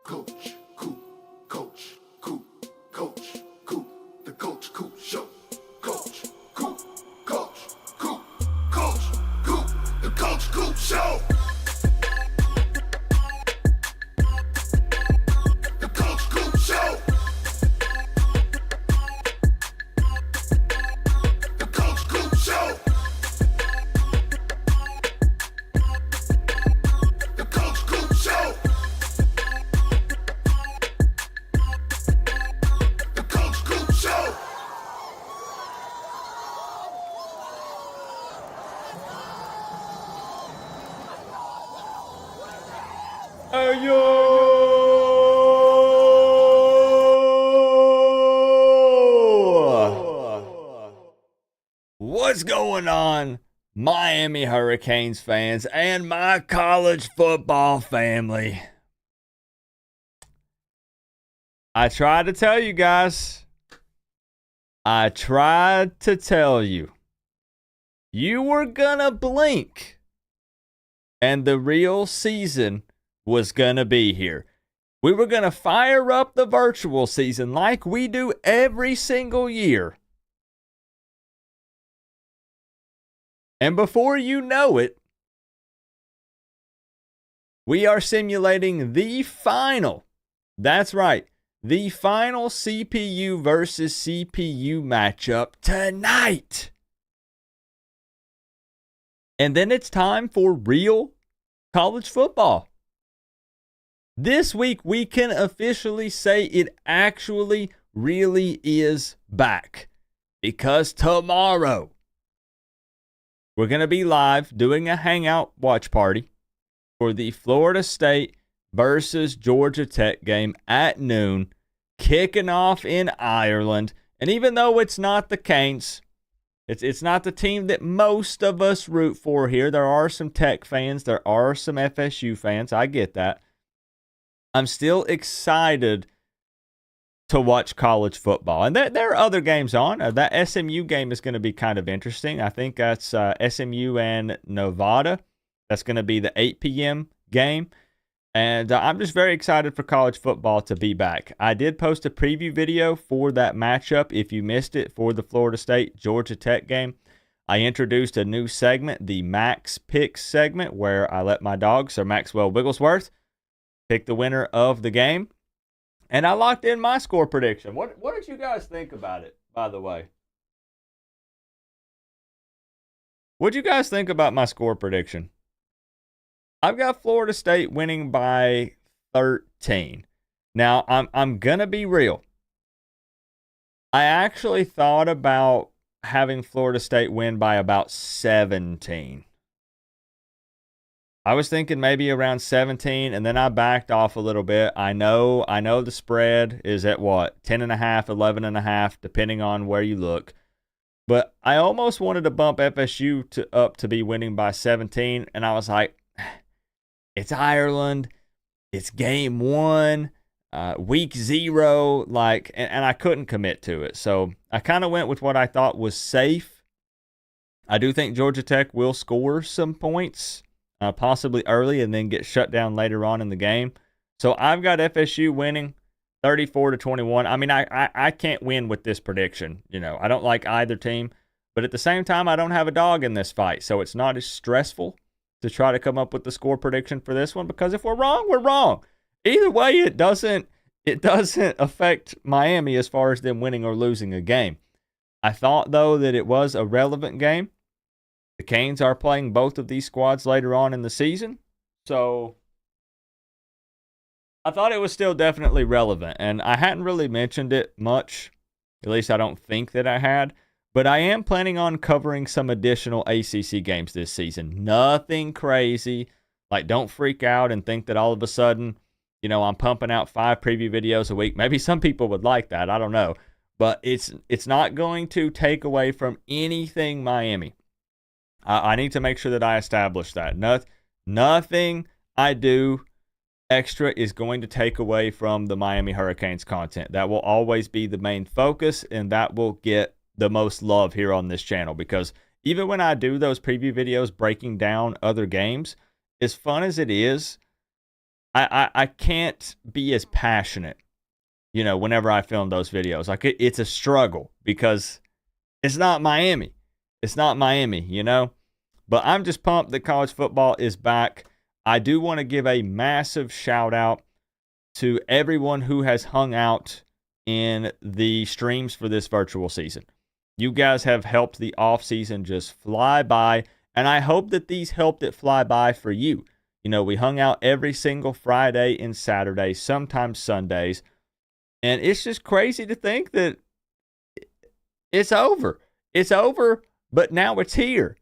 Coach, Coop, Coach, Coop, Coach, Coop, the Coach Coop Show. Coach, Coop, Coach, Coop, Coach, Coop, the Coach Coop Show. The Coach Coop Show. The Coach Coop Show. The Coach Coop Show. The Coach Coop Show. Hey yo! What's going on? Miami Hurricanes fans, and my college football family. I tried to tell you guys. I tried to tell you. You were gonna blink, and the real season was gonna be here. We were gonna fire up the virtual season like we do every single year. And before you know it, we are simulating the final. That's right. The final CPU versus CPU matchup tonight. And then it's time for real college football. This week, we can officially say it actually really is back. Because tomorrow, we're going to be live doing a hangout watch party for the Florida State versus Georgia Tech game at noon, kicking off in Ireland. And even though it's not the Canes, it's not the team that most of us root for here. There are some Tech fans. There are some FSU fans. I get that. I'm still excited to watch college football. And there are other games on. That SMU game is going to be kind of interesting. I think that's SMU and Nevada. That's going to be the 8 p.m. game. And I'm just very excited for college football to be back. I did post a preview video for that matchup. If you missed it, for the Florida State-Georgia Tech game, I introduced a new segment, the Max Picks segment, where I let my dog, Sir Maxwell Wigglesworth, pick the winner of the game. And I locked in my score prediction. What did you guys think about it, by the way? What did you guys think about my score prediction? I've got Florida State winning by 13. Now, I'm going to be real. I actually thought about having Florida State win by about 17. I was thinking maybe around 17, and then I backed off a little bit. I know the spread is at what? 10.5, 11.5, depending on where you look. But I almost wanted to bump FSU up to be winning by 17, and I was like, it's Ireland. It's game 1, week 0, and I couldn't commit to it. So I kind of went with what I thought was safe. I do think Georgia Tech will score some points, possibly early, and then get shut down later on in the game. So I've got FSU winning 34-21. I mean, I can't win with this prediction. I don't like either team, but at the same time, I don't have a dog in this fight, so it's not as stressful to try to come up with the score prediction for this one, because if we're wrong, we're wrong. Either way, it doesn't affect Miami as far as them winning or losing a game. I thought, though, that it was a relevant game. The Canes are playing both of these squads later on in the season, so I thought it was still definitely relevant, and I hadn't really mentioned it much. At least I don't think that I had. But I am planning on covering some additional ACC games this season. Nothing crazy. Don't freak out and think that all of a sudden, I'm pumping out 5 preview videos a week. Maybe some people would like that. I don't know. But it's not going to take away from anything Miami. I need to make sure that I establish that. Nothing I do extra is going to take away from the Miami Hurricanes content. That will always be the main focus, and that will get the most love here on this channel, because even when I do those preview videos breaking down other games, as fun as it is, I can't be as passionate, whenever I film those videos. It's a struggle because it's not Miami. It's not Miami, But I'm just pumped that college football is back. I do want to give a massive shout out to everyone who has hung out in the streams for this virtual season. You guys have helped the off season just fly by, and I hope that these helped it fly by for you. We hung out every single Friday and Saturday, sometimes Sundays, and it's just crazy to think that it's over. It's over, but now it's here.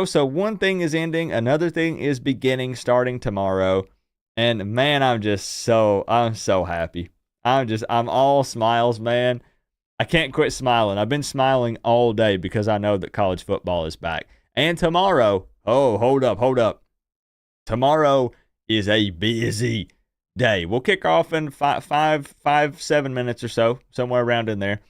So one thing is ending, another thing is beginning, starting tomorrow, and man, I'm so happy. I'm all smiles, man. I can't quit smiling. I've been smiling all day because I know that college football is back. And tomorrow, oh, hold up. Tomorrow is a busy day. We'll kick off in 7 minutes or so, somewhere around in there.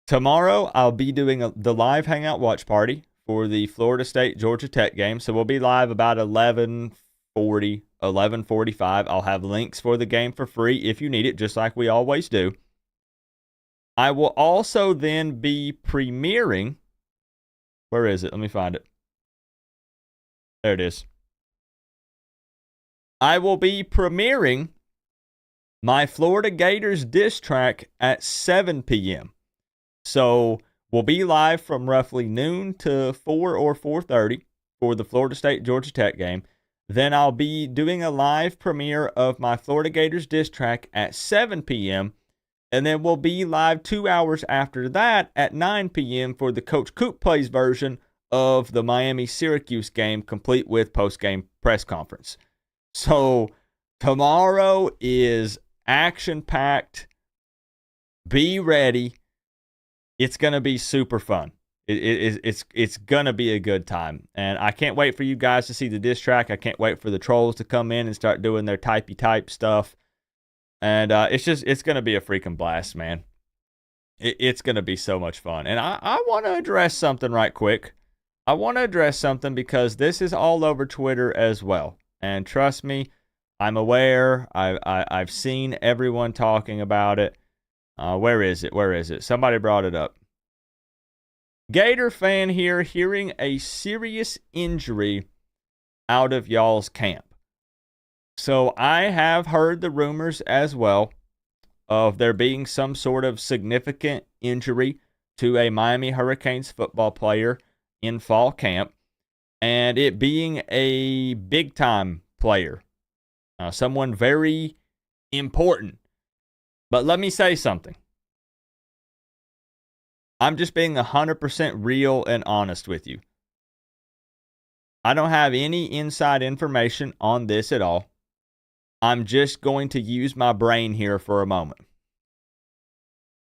Tomorrow, I'll be doing the live hangout watch party for the Florida State Georgia Tech game. So we'll be live about 11:40, 11:45. I'll have links for the game for free if you need it, just like we always do. I will also then be premiering. Where is it? Let me find it. There it is. I will be premiering my Florida Gators diss track at 7 p.m. So we'll be live from roughly noon to 4 or 4:30 for the Florida State Georgia Tech game. Then I'll be doing a live premiere of my Florida Gators diss track at 7 p.m. And then we'll be live 2 hours after that at 9 p.m. for the Coach Coop Plays version of the Miami-Syracuse game, complete with post-game press conference. So tomorrow is action-packed. Be ready. It's going to be super fun. It's going to be a good time. And I can't wait for you guys to see the diss track. I can't wait for the trolls to come in and start doing their typey-type stuff. And it's going to be a freaking blast, man. It's going to be so much fun. And I want to address something right quick. I want to address something because this is all over Twitter as well. And trust me, I'm aware. I've seen everyone talking about it. Where is it? Somebody brought it up. Gator fan here hearing a serious injury out of y'all's camp. So I have heard the rumors as well of there being some sort of significant injury to a Miami Hurricanes football player in fall camp, and it being a big-time player, someone very important. But let me say something. I'm just being 100% real and honest with you. I don't have any inside information on this at all. I'm just going to use my brain here for a moment.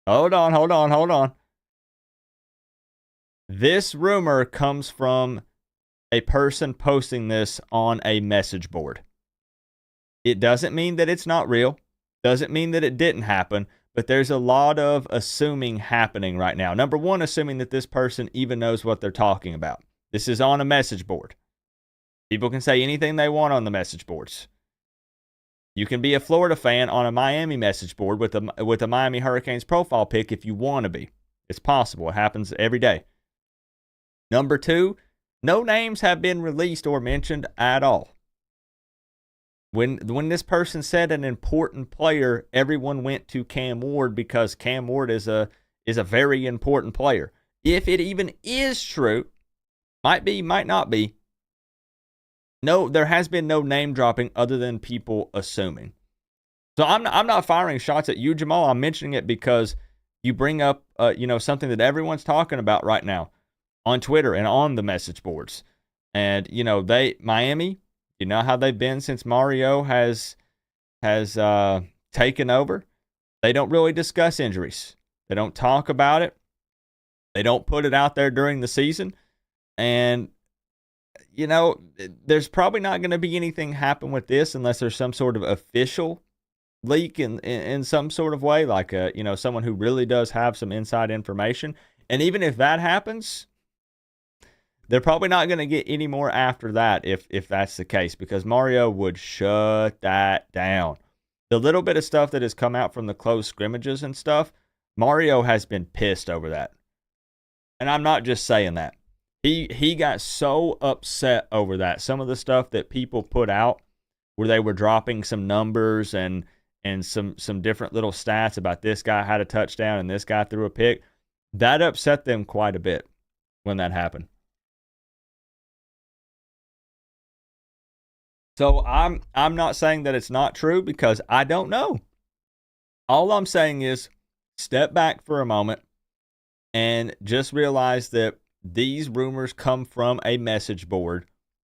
Hold on. This rumor comes from a person posting this on a message board. It doesn't mean that it's not real. Doesn't mean that it didn't happen. But there's a lot of assuming happening right now. Number one, assuming that this person even knows what they're talking about. This is on a message board. People can say anything they want on the message boards. You can be a Florida fan on a Miami message board with a Miami Hurricanes profile pic if you want to be. It's possible. It happens every day. Number two, no names have been released or mentioned at all. When this person said an important player, everyone went to Cam Ward because Cam Ward is a very important player. If it even is true, might be, might not be. No, there has been no name dropping other than people assuming. So I'm not firing shots at you, Jamal. I'm mentioning it because you bring up something that everyone's talking about right now on Twitter and on the message boards. And Miami, you know how they've been since Mario has taken over. They don't really discuss injuries. They don't talk about it. They don't put it out there during the season. And there's probably not going to be anything happen with this unless there's some sort of official leak in some sort of way, like someone who really does have some inside information. And even if that happens, they're probably not going to get any more after that if that's the case, because Mario would shut that down. The little bit of stuff that has come out from the closed scrimmages and stuff, Mario has been pissed over that. And I'm not just saying that. He got so upset over that. Some of the stuff that people put out where they were dropping some numbers and some different little stats about this guy had a touchdown and this guy threw a pick, that upset them quite a bit when that happened. So I'm not saying that it's not true because I don't know. All I'm saying is step back for a moment and just realize that these rumors come from a message board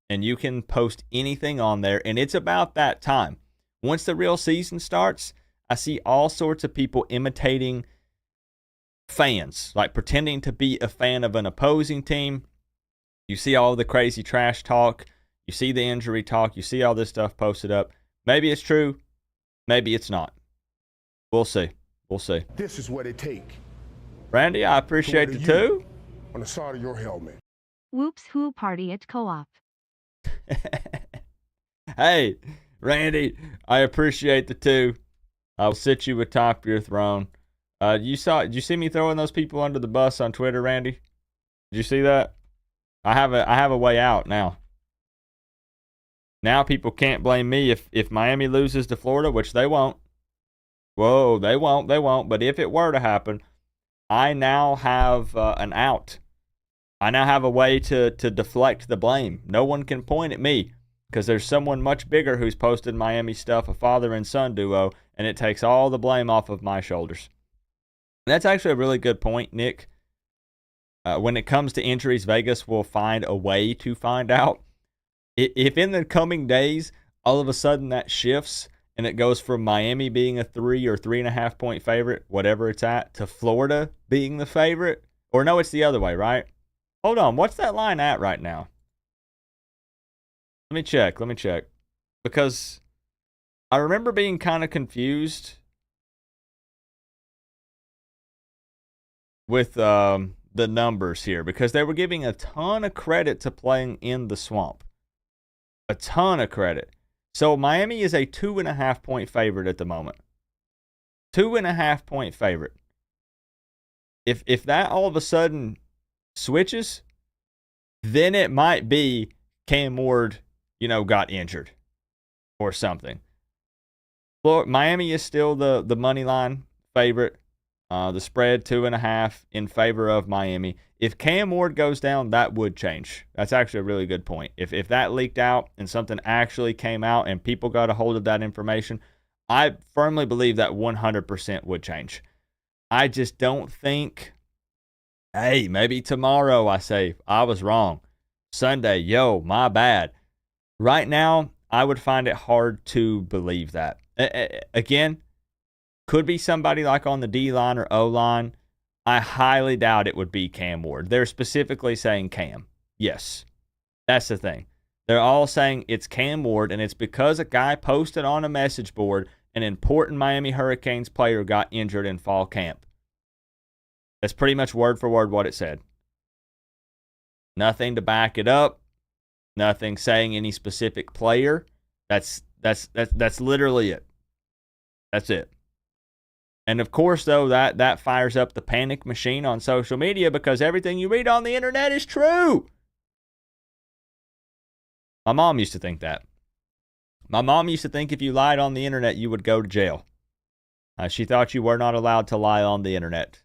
and you can post anything on there, and it's about that time. Once the real season starts, I see all sorts of people imitating fans, like pretending to be a fan of an opposing team You see all the crazy trash talk. You see the injury talk. You see all this stuff posted up. Maybe it's true. Maybe it's not. We'll see. We'll see. This is what it takes. Randy, I appreciate the two. On the side of your helmet. Whoops who party at Co-op. Hey, Randy, I appreciate the two. I'll sit you atop your throne. Did you see me throwing those people under the bus on Twitter, Randy? Did you see that? I have a way out now. Now people can't blame me if Miami loses to Florida, which they won't. Whoa, they won't. But if it were to happen, I now have an out. I now have a way to deflect the blame. No one can point at me because there's someone much bigger who's posted Miami stuff, a father and son duo, and it takes all the blame off of my shoulders. And that's actually a really good point, Nick. When it comes to injuries, Vegas will find a way to find out. If in the coming days, all of a sudden that shifts and it goes from Miami being a 3 or 3.5 point favorite, whatever it's at, to Florida being the favorite, or no, it's the other way, right? Hold on, what's that line at right now? Let me check. Because I remember being kind of confused with the numbers here because they were giving a ton of credit to playing in the swamp. A ton of credit. So Miami is a 2.5 point favorite at the moment. 2.5 point favorite. If that all of a sudden switches, then it might be Cam Ward, got injured or something. Miami is still the money line favorite. The spread 2.5 in favor of Miami. If Cam Ward goes down, that would change. That's actually a really good point. If that leaked out and something actually came out and people got a hold of that information, I firmly believe that 100% would change. I just don't think, hey, maybe tomorrow I say, I was wrong. Sunday, my bad. Right now, I would find it hard to believe that. Again, could be somebody like on the D-line or O-line. I highly doubt it would be Cam Ward. They're specifically saying Cam. Yes, that's the thing. They're all saying it's Cam Ward, and it's because a guy posted on a message board an important Miami Hurricanes player got injured in fall camp. That's pretty much word for word what it said. Nothing to back it up. Nothing saying any specific player. That's literally it. That's it. And of course, though, that fires up the panic machine on social media because everything you read on the internet is true. My mom used to think that. My mom used to think if you lied on the internet, you would go to jail. She thought you were not allowed to lie on the internet.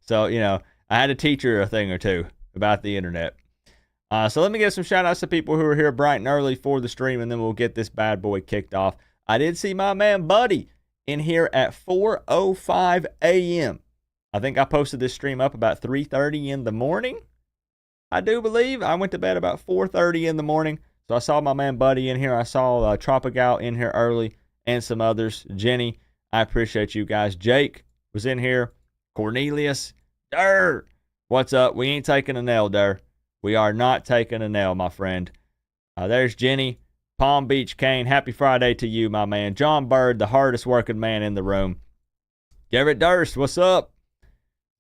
So, I had to teach her a thing or two about the internet. So let me give some shout outs to people who are here bright and early for the stream, and then we'll get this bad boy kicked off. I did see my man Buddy in here at 4:05 a.m. I think I posted this stream up about 3:30 in the morning. I do believe I went to bed about 4:30 in the morning. So I saw my man Buddy in here. I saw Tropical in here early and some others. Jenny, I appreciate you guys. Jake was in here. Cornelius, Durr, what's up? We ain't taking a nail, Durr. We are not taking a nail, my friend. There's Jenny. Palm Beach Kane, happy Friday to you, my man. John Bird, the hardest working man in the room. Garrett Durst, what's up?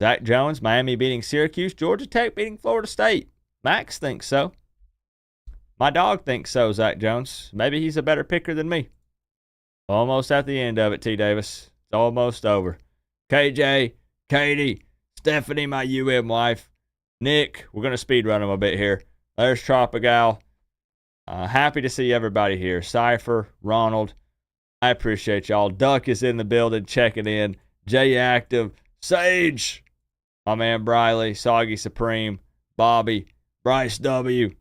Zach Jones, Miami beating Syracuse. Georgia Tech beating Florida State. Max thinks so. My dog thinks so, Zach Jones. Maybe he's a better picker than me. Almost at the end of it, T. Davis. It's almost over. KJ, Katie, Stephanie, my wife. Nick, we're going to speed run him a bit here. There's Tropical. Happy to see everybody here. Cypher, Ronald, I appreciate y'all. Duck is in the building, checking in. J Active, Sage, my man Briley, Soggy Supreme, Bobby, Bryce W,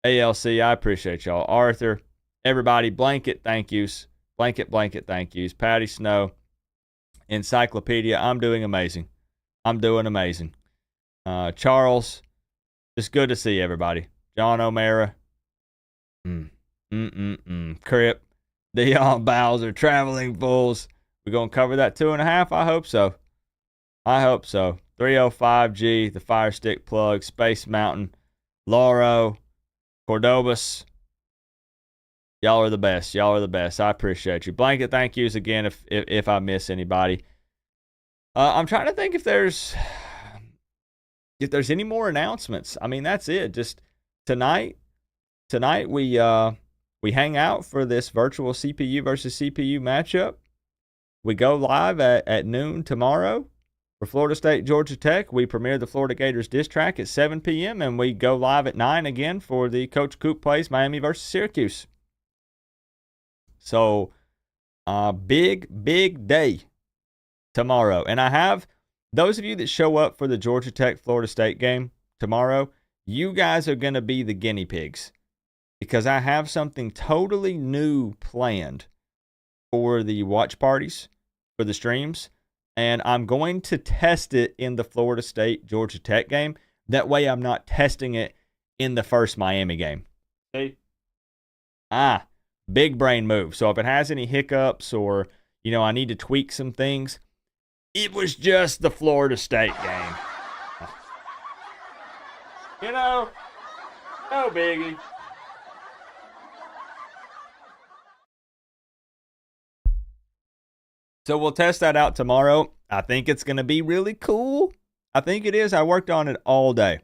ALC, I appreciate y'all. Arthur, everybody, blanket thank yous. Blanket thank yous. Patty Snow, Encyclopedia, I'm doing amazing. Charles, just good to see everybody. John O'Mara, Crip, Dion Bowser, Traveling Fools. We're going to cover that 2.5? I hope so. 305G, the Fire Stick Plug, Space Mountain, Lauro, Cordobas. Y'all are the best. Y'all are the best. I appreciate you. Blanket thank yous again if I miss anybody. I'm trying to think if there's any more announcements. I mean, that's it. Just tonight we hang out for this virtual CPU versus CPU matchup. We go live at noon tomorrow for Florida State, Georgia Tech. We premiere the Florida Gators diss track at 7 p.m. and we go live at 9 again for the Coach Coop plays Miami versus Syracuse. So, big day tomorrow. And I have those of you that show up for the Georgia Tech Florida State game tomorrow, you guys are going to be the guinea pigs because I have something totally new planned for the watch parties, for the streams, and I'm going to test it in the Florida State Georgia Tech game. That way I'm not testing it in the first Miami game. See? Big brain move. So if it has any hiccups or, I need to tweak some things, it was just the Florida State game. No biggie. So we'll test that out tomorrow. I think it's going to be really cool. I think it is. I worked on it all day.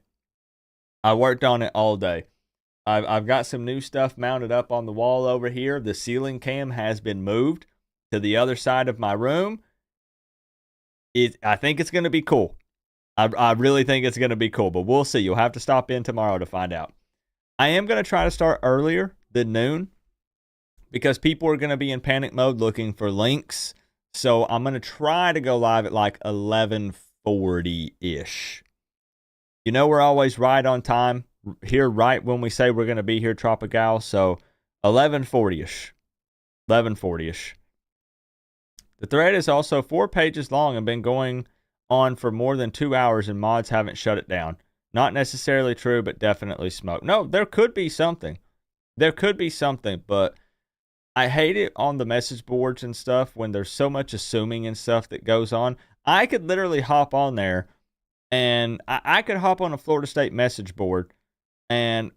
I've got some new stuff mounted up on the wall over here. The ceiling cam has been moved to the other side of my room. I think it's going to be cool. I really think it's going to be cool, but we'll see. You'll have to stop in tomorrow to find out. I am going to try to start earlier than noon because people are going to be in panic mode looking for links. So I'm going to try to go live at like 11:40-ish. We're always right on time here, right when we say we're going to be here, Tropical. So 11:40-ish. 11:40-ish. The thread is also 4 pages long and been going on for more than 2 hours, and mods haven't shut it down. Not necessarily true, but definitely smoke. No, there could be something. But I hate it on the message boards and stuff when there's so much assuming and stuff that goes on. I could literally hop on there, and I could hop on a Florida State message board and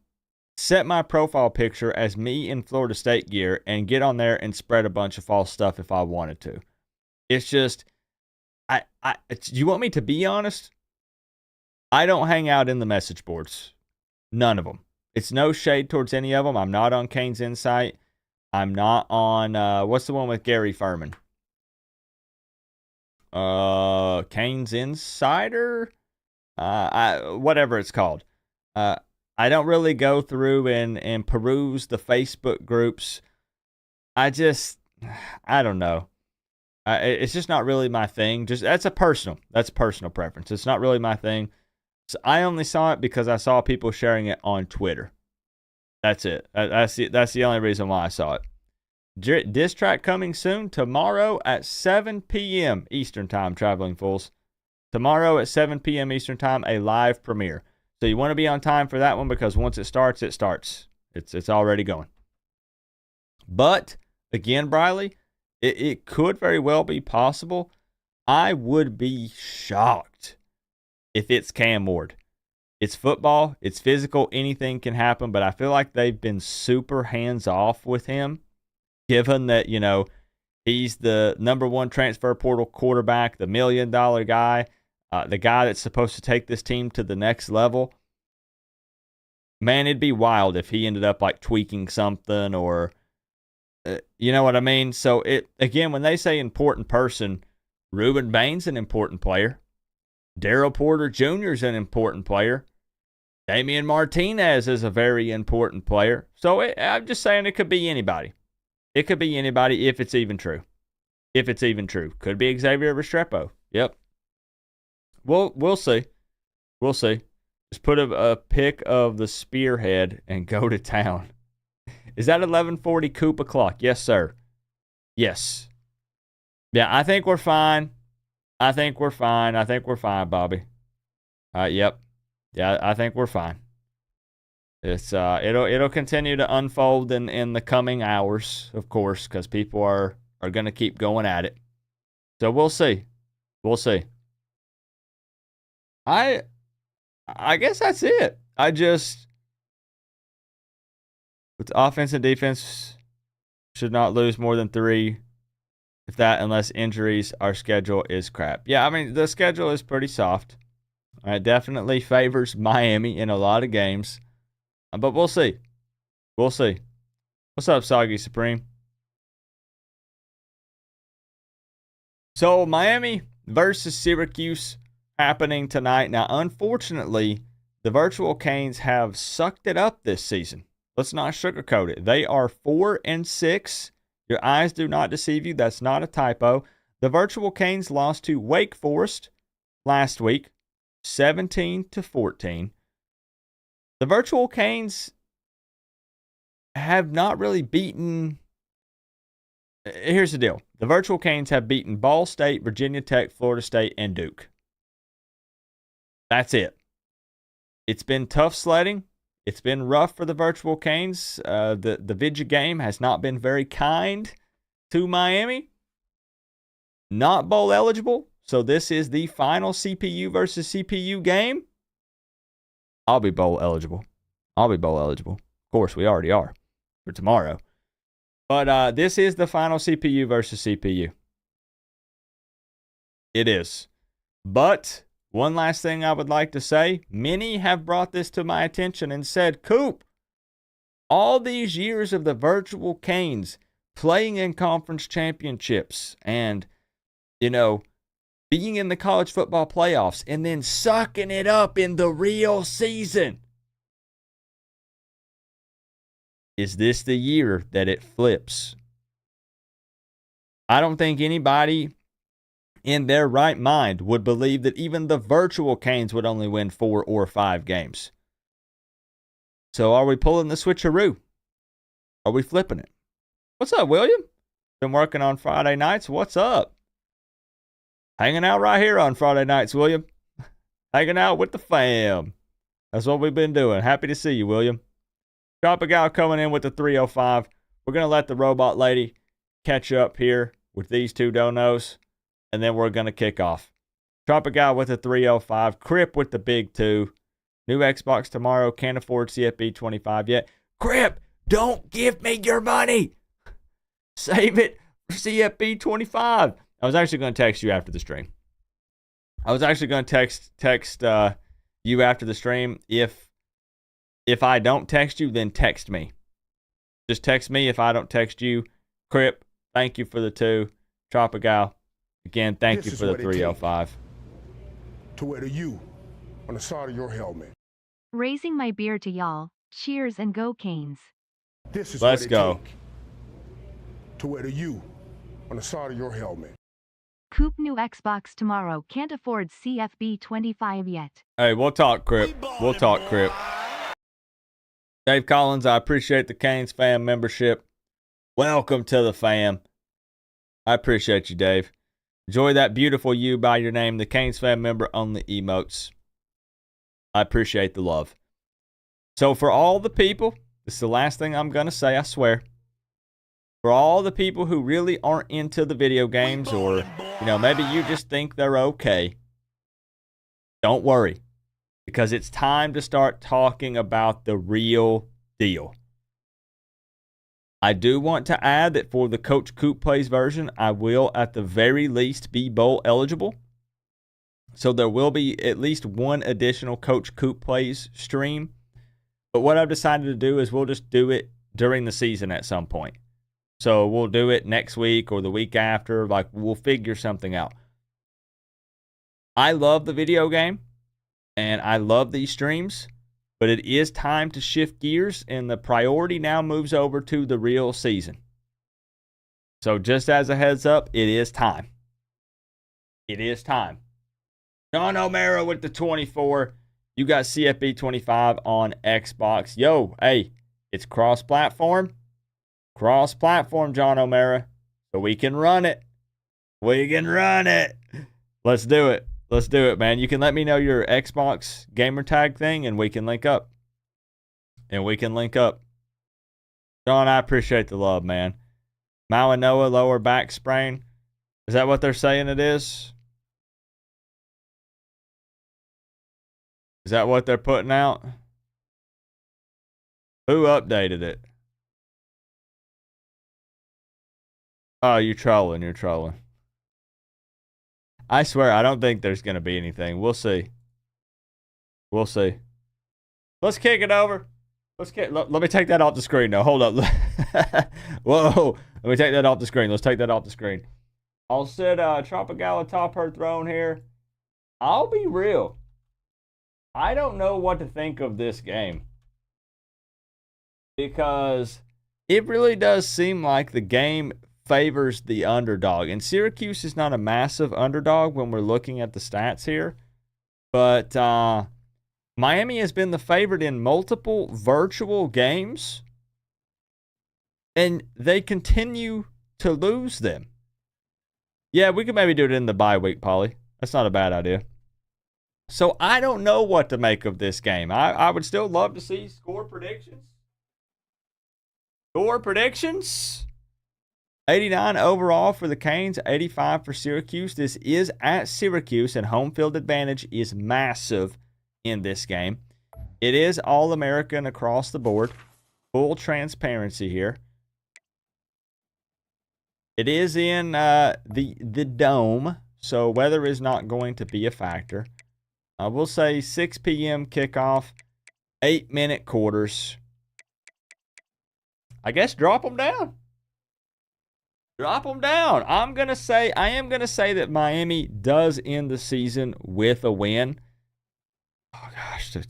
set my profile picture as me in Florida State gear and get on there and spread a bunch of false stuff if I wanted to. It's just, you want me to be honest? I don't hang out in the message boards. None of them. It's no shade towards any of them. I'm not on Kane's Insight. I'm not on, what's the one with Gary Furman? Kane's Insider? Whatever it's called. I don't really go through and peruse the Facebook groups. I don't know. It's just not really my thing. That's personal preference. It's not really my thing. So I only saw it because I saw people sharing it on Twitter. That's it. That's the only reason why I saw it. Diss track coming soon tomorrow at 7 p.m. Eastern Time, Traveling Fools. Tomorrow at 7 p.m. Eastern Time, a live premiere. So you want to be on time for that one because once it starts, it starts. It's already going. But, again, Briley, it could very well be possible. I would be shocked if it's Cam Ward. It's football. It's physical. Anything can happen. But I feel like they've been super hands-off with him, given that, he's the number one transfer portal quarterback, the $1 million guy, the guy that's supposed to take this team to the next level. Man, it'd be wild if he ended up like tweaking something or, you know what I mean? So, again, when they say important person, Ruben Bain's an important player. Daryl Porter Jr. is an important player. Damian Martinez is a very important player. So, I'm just saying it could be anybody. It could be anybody if it's even true. Could be Xavier Restrepo. Yep. We'll see. Just put a pic of the spearhead and go to town. Is that 11:40 Coop o'clock? Yes, sir. Yes. Yeah, I think we're fine. Bobby. Yep. Yeah, I think we're fine. It's it'll continue to unfold in the coming hours, of course, because people are going to keep going at it. So we'll see. I guess that's it. With offense and defense, should not lose more than 3. If that, unless injuries, our schedule is crap. Yeah, I mean, the schedule is pretty soft. It definitely favors Miami in a lot of games. But we'll see. We'll see. What's up, Soggy Supreme? So, Miami versus Syracuse happening tonight. Now, unfortunately, the Virtual Canes have sucked it up this season. Let's not sugarcoat it. They are 4-6. Your eyes do not deceive you. That's not a typo. The Virtual Canes lost to Wake Forest last week, 17-14. The Virtual Canes have not really beaten. Here's the deal. The Virtual Canes have beaten Ball State, Virginia Tech, Florida State, and Duke. That's it. It's been tough sledding. It's been rough for the Virtual Canes. The Vidya game has not been very kind to Miami. Not bowl eligible. So this is the final CPU versus CPU game. I'll be bowl eligible. Of course, we already are for tomorrow. But this is the final CPU versus CPU. It is. But one last thing I would like to say. Many have brought this to my attention and said, Coop, all these years of the Virtual Canes playing in conference championships and, being in the college football playoffs and then sucking it up in the real season. Is this the year that it flips? I don't think anybody in their right mind would believe that even the Virtual Canes would only win 4 or 5 games. So are we pulling the switcheroo? Are we flipping it? What's up, William? Been working on Friday nights. What's up? Hanging out right here on Friday nights, William. Hanging out with the fam. That's what we've been doing. Happy to see you, William. Tropical coming in with the 305. We're going to let the robot lady catch up here with these two donos, and then we're going to kick off. Tropical with the 305. Crip with the big 2. New Xbox tomorrow. Can't afford CFB 25 yet. Crip, don't give me your money. Save it for CFB 25. I was actually going to text you after the stream. I was actually going to text you after the stream. If I don't text you, then text me. Just text me if I don't text you. Crip, thank you for the 2. Tropical, again, thank you for the 305. To wear the U on the side of your helmet. Raising my beer to y'all. Cheers and go Canes. This is Let's what it go. take to wear the U on the side of your helmet. Coop new Xbox tomorrow. Can't afford CFB 25 yet. Hey, we'll talk, Crip. We'll talk, Crip. Dave Collins, I appreciate the Canes fam membership. Welcome to the fam. I appreciate you, Dave. Enjoy that beautiful you by your name, the Canes fam member on the emotes. I appreciate the love. So for all the people, this is the last thing I'm going to say, I swear. For all the people who really aren't into the video games or, maybe you just think they're okay, don't worry. Because it's time to start talking about the real deal. I do want to add that for the Coach Coop Plays version, I will at the very least be bowl eligible. So there will be at least one additional Coach Coop Plays stream. But what I've decided to do is we'll just do it during the season at some point. So we'll do it next week or the week after. We'll figure something out. I love the video game. And I love these streams. But it is time to shift gears. And the priority now moves over to the real season. So just as a heads up, it is time. It is time. John O'Mara with the 24. You got CFB 25 on Xbox. Yo, hey, it's cross-platform. Cross-platform, John O'Mara. So we can run it. We can run it. Let's do it. Let's do it, man. You can let me know your Xbox gamer tag thing, and we can link up. John, I appreciate the love, man. Malinoa lower back sprain. Is that what they're saying it is? Is that what they're putting out? Who updated it? Oh, you're trolling. You're trolling. I swear, I don't think there's going to be anything. We'll see. We'll see. Let's kick it over. Let me take that off the screen now. Hold up. Whoa. Let me take that off the screen. Let's take that off the screen. I'll sit Tropicala top her throne here. I'll be real. I don't know what to think of this game. Because it really does seem like the game favors the underdog. And Syracuse is not a massive underdog when we're looking at the stats here. But Miami has been the favorite in multiple virtual games. And they continue to lose them. Yeah, we could maybe do it in the bye week, Polly. That's not a bad idea. So I don't know what to make of this game. I would still love to see score predictions. Score predictions. 89 overall for the Canes, 85 for Syracuse. This is at Syracuse, and home field advantage is massive in this game. It is All-American across the board. Full transparency here. It is in the dome, so weather is not going to be a factor. We'll say 6 p.m. kickoff, 8-minute quarters. I guess drop them down. Drop them down. I am going to say that Miami does end the season with a win. Oh, gosh, to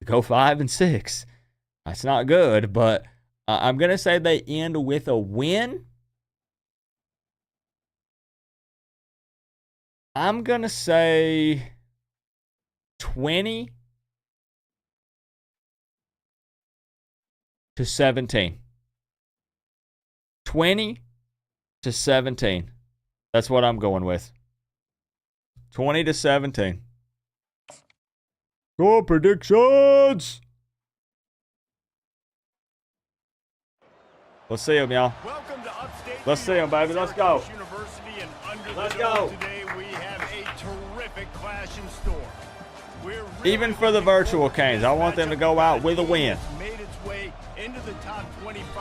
go 5-6. That's not good, but I'm going to say they end with a win. I'm going to say 20-17. 20-17. That's what I'm going with. 20-17. Score predictions. Let's see them, y'all. Let's see them, baby. Let's go. Let's go. Today we have a terrific clash in store. Even for the virtual Canes, I want them to go out with a win.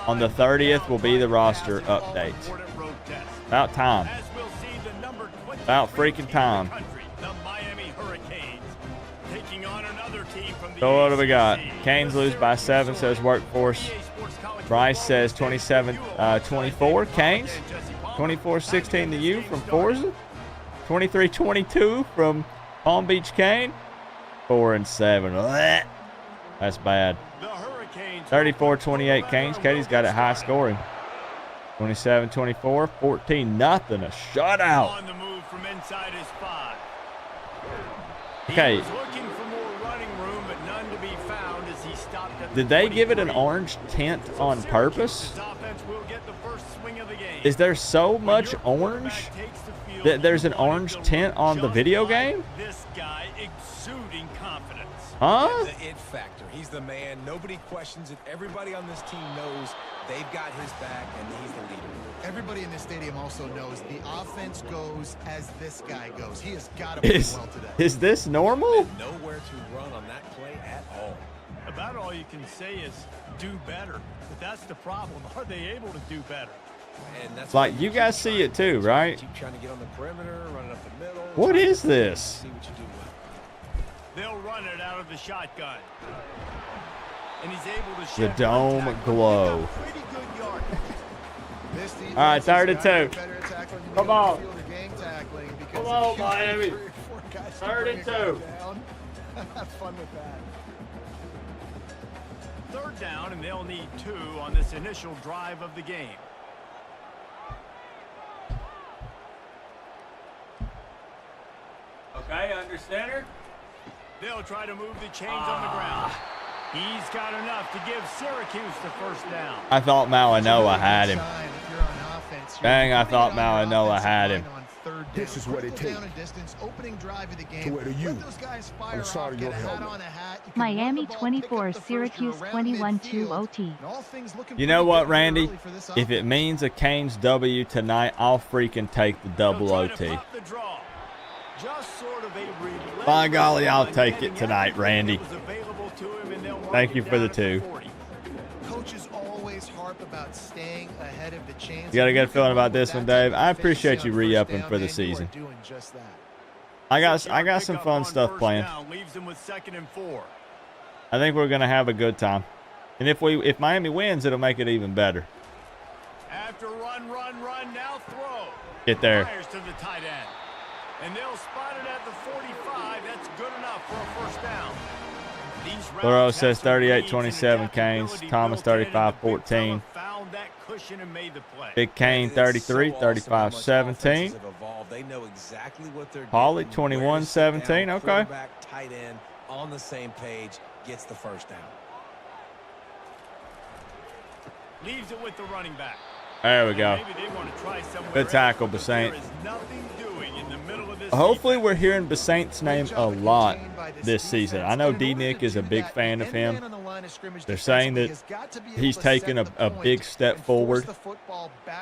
On the 30th will be the roster update. About time. About freaking time. So what do we got? Canes lose by 7, says Workforce. Bryce says 27-24. Canes. 24-16 to you from Forza. 23-22 from Palm Beach Cane. 4-7. That's bad. 34-28 Canes. Katie's got it high scoring. 27-24. 14-0. A shutout. On the move from inside his 5. Okay. He was looking for more running room, but none to be found as he stopped at Did they give it an orange tint on purpose? Is there so much orange that there's an orange tint on the video game? This guy exuding confidence. Huh? The it factor. He's the man. Nobody questions it. Everybody on this team knows they've got his back, and he's the leader. Everybody in this stadium also knows the offense goes as this guy goes. He has got to play well today. Is this normal? Nowhere to run on that play at all. About all you can say is do better. But that's the problem. Are they able to do better? And that's Like, you guys see it too, right? Keep trying to get on the perimeter, running up the middle. What is this? See what you do well. They'll run it out of the shotgun. And he's able to The shed dome one tackle. glow. He got pretty good yard. This defense All right, has 32. got to be better at tackling. You Come need on. midfielder gang tackling because Come if on, you Miami. 3 or 4 guys 32. can bring a guy down, have fun with that. Third down, and they'll need 2 on this initial drive of the game. Okay, under center. They'll try to move the chains on the ground. He's got enough to give Syracuse the first down. I thought Malinois had him. Sign if you're on offense. You're Dang, I putting thought it on your Malinois offensive had line him. on third down. This is what it Critical down takes. and distance, opening drive of the game. To where you, Let those guys on fire the side off, of get your a hat helmet. on a hat. You can Miami run the ball, pick up 24, the first, Syracuse you're around 21 midfield. 2 OT. And all things looking You know pretty what, good Randy? early for this If it offense. means a Canes W tonight, I'll freaking take the double They'll try to OT. pop the draw. Just sort of a relentless By golly, I'll run, take getting it tonight, everything Randy. that was available to him, and they'll mark Thank it you for down the at 2. 40. Coaches always harp about staying ahead of the chains. You got a good feeling about this one, Dave? I appreciate you re-upping for the season. I got some Pickup fun on stuff first planned. down, leaves them with 2nd and 4. I think we're gonna have a good time. And if Miami wins, it'll make it even better. After run, now throw. Get there. Fires to the tight end. And they'll spot it at the 45. That's good enough for a first down. These Burrow routes says have some reads 38-27 and Canes. adaptability Thomas built in, and the 35-14. big fella found that cushion and made the play. Big Kane 33, 35-17. Pauly 21-17. Okay. Tight end on the same page gets the first down. Leaves it with the running back. There we go. Maybe they want to try somewhere Good tackle, else, but Basaint. there is nothing doing in the middle of this Hopefully defense. we're hearing Basaint's name a lot this season. I know D-Nick is a big fan of him. They're saying that he's taken a big step forward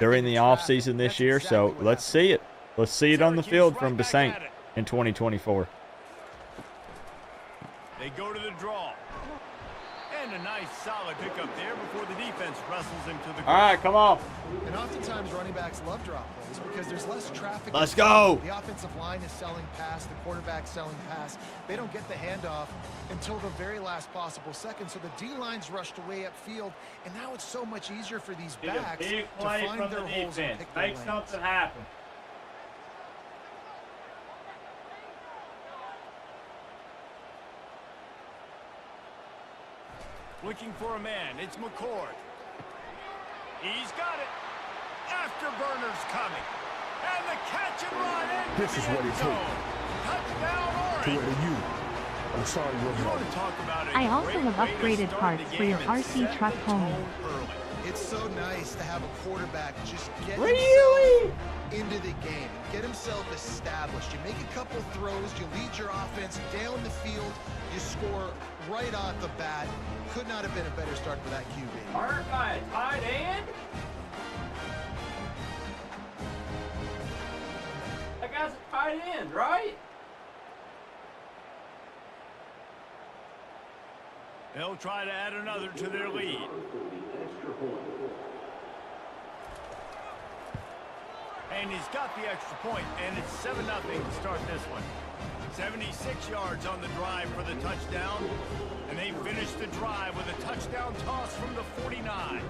during the offseason this year, so let's see it. Let's see it on the field from Basaint in 2024. They go to the draw. And a nice solid pickup there before the defense wrestles him to the ground. All right, come on. And oftentimes running backs love drop plays because there's less traffic. Let's go. The offensive line is selling pass, the quarterback selling pass. They don't get the handoff until the very last possible second. So the D-line's rushed away upfield, and now it's so much easier for these backs to find their holes and pick their lanes. happen. Looking for a man. It's McCord. He's got it. Afterburner's coming. And the catch and run into This is the what end it zone. takes. Touchdown, To Orange. where you on the side of your You want helmet. to talk about a I also great have way to upgraded start parts the for your game and RC set truck the home. tone early. It's so nice to have a quarterback just get Really? himself into the game, get himself established. You make a couple throws, you lead your offense down the field, you score right off the bat. Could not have been a better start for that QB. Hurt by a tight end? That guy's a tight end, right? They'll try to add another to their lead. And he's got the extra point, and it's 7-0 to start this one. 76 yards on the drive for the touchdown, and they finish the drive with a touchdown toss from the 49.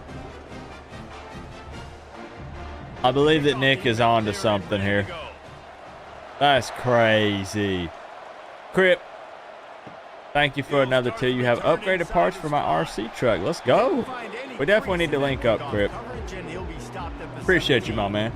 I believe that Nick is on to something here. That's crazy. Crip, thank you for another 2. You have upgraded parts for my RC truck. Let's go. We definitely need to link up, Crip. Appreciate you, my man.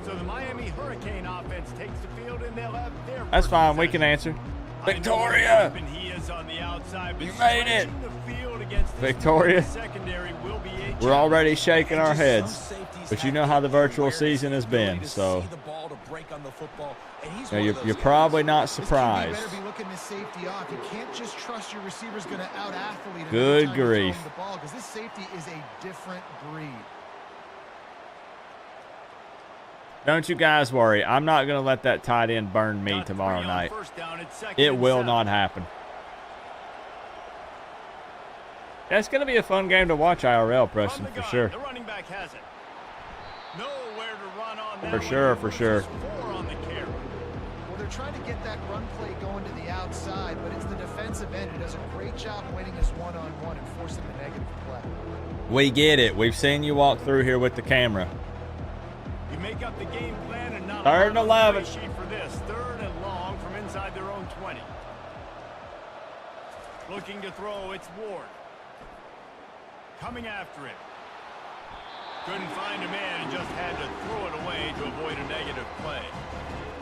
So the Miami Hurricane offense takes the field, and they'll have their That's first fine. We possession. can answer. I know Victoria! how open he is on the outside, but You made it. stretching the field against this Victoria. secondary will be a We're challenge. already shaking our heads, but you know how the virtual season has been, so you know, you're probably not surprised. This QB better be looking this safety off. You can't just trust your receiver's going to out-athlete him Good every time you throw him grief. the ball, because this safety is a different breed. Don't you guys worry. I'm not going to let that tight end burn me Got tomorrow 3 on night. first down, it's 2nd It and will 7. not happen. That's going to be a fun game to watch IRL, Preston, From the for gun, sure. The running back has it. Nowhere to run on that For one. sure, for sure. Just 4 on the carry. Well, they're trying to get that run play going to the outside, but it's the defensive end who does a great job winning his one-on-one and forcing the negative play. We get it. We've seen you walk through here with the camera. You make up the game plan and not 3rd and a lot on the 11. play sheet for this. 3rd and long from inside their own 20. Looking to throw, it's Ward. Coming after it. Couldn't find a man and just had to throw it away to avoid a negative play.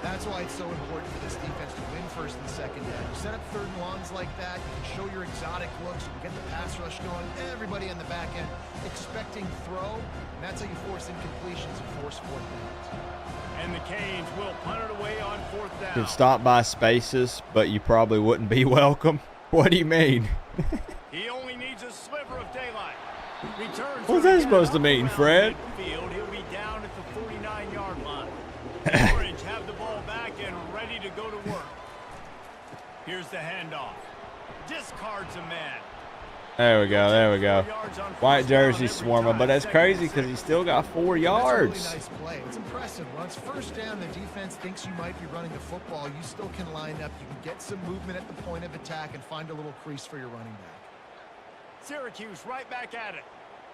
That's why it's so important for this defense to win first and second down. You set up 3rd and longs like that, you can show your exotic looks, you can get the pass rush going, everybody on the back end expecting throw, and that's how you force incompletions and force 4th downs. And the Canes will punt it away on 4th down. Could stop by Spaces, but you probably wouldn't be welcome. What do you mean? He only needs a sliver of daylight. Returns What's to that the supposed to around mean, Fred? midfield. He'll be down at the 49-yard line. Orange have the ball back and ready to go to work. Here's the handoff. Discards a man. There we go. There we go. White jersey swarming, but that's crazy because he still got 4 yards. That's a really nice play. It's impressive. Once first down, the defense thinks you might be running the football. You still can line up. You can get some movement at the point of attack and find a little crease for your running back. Syracuse right back at it.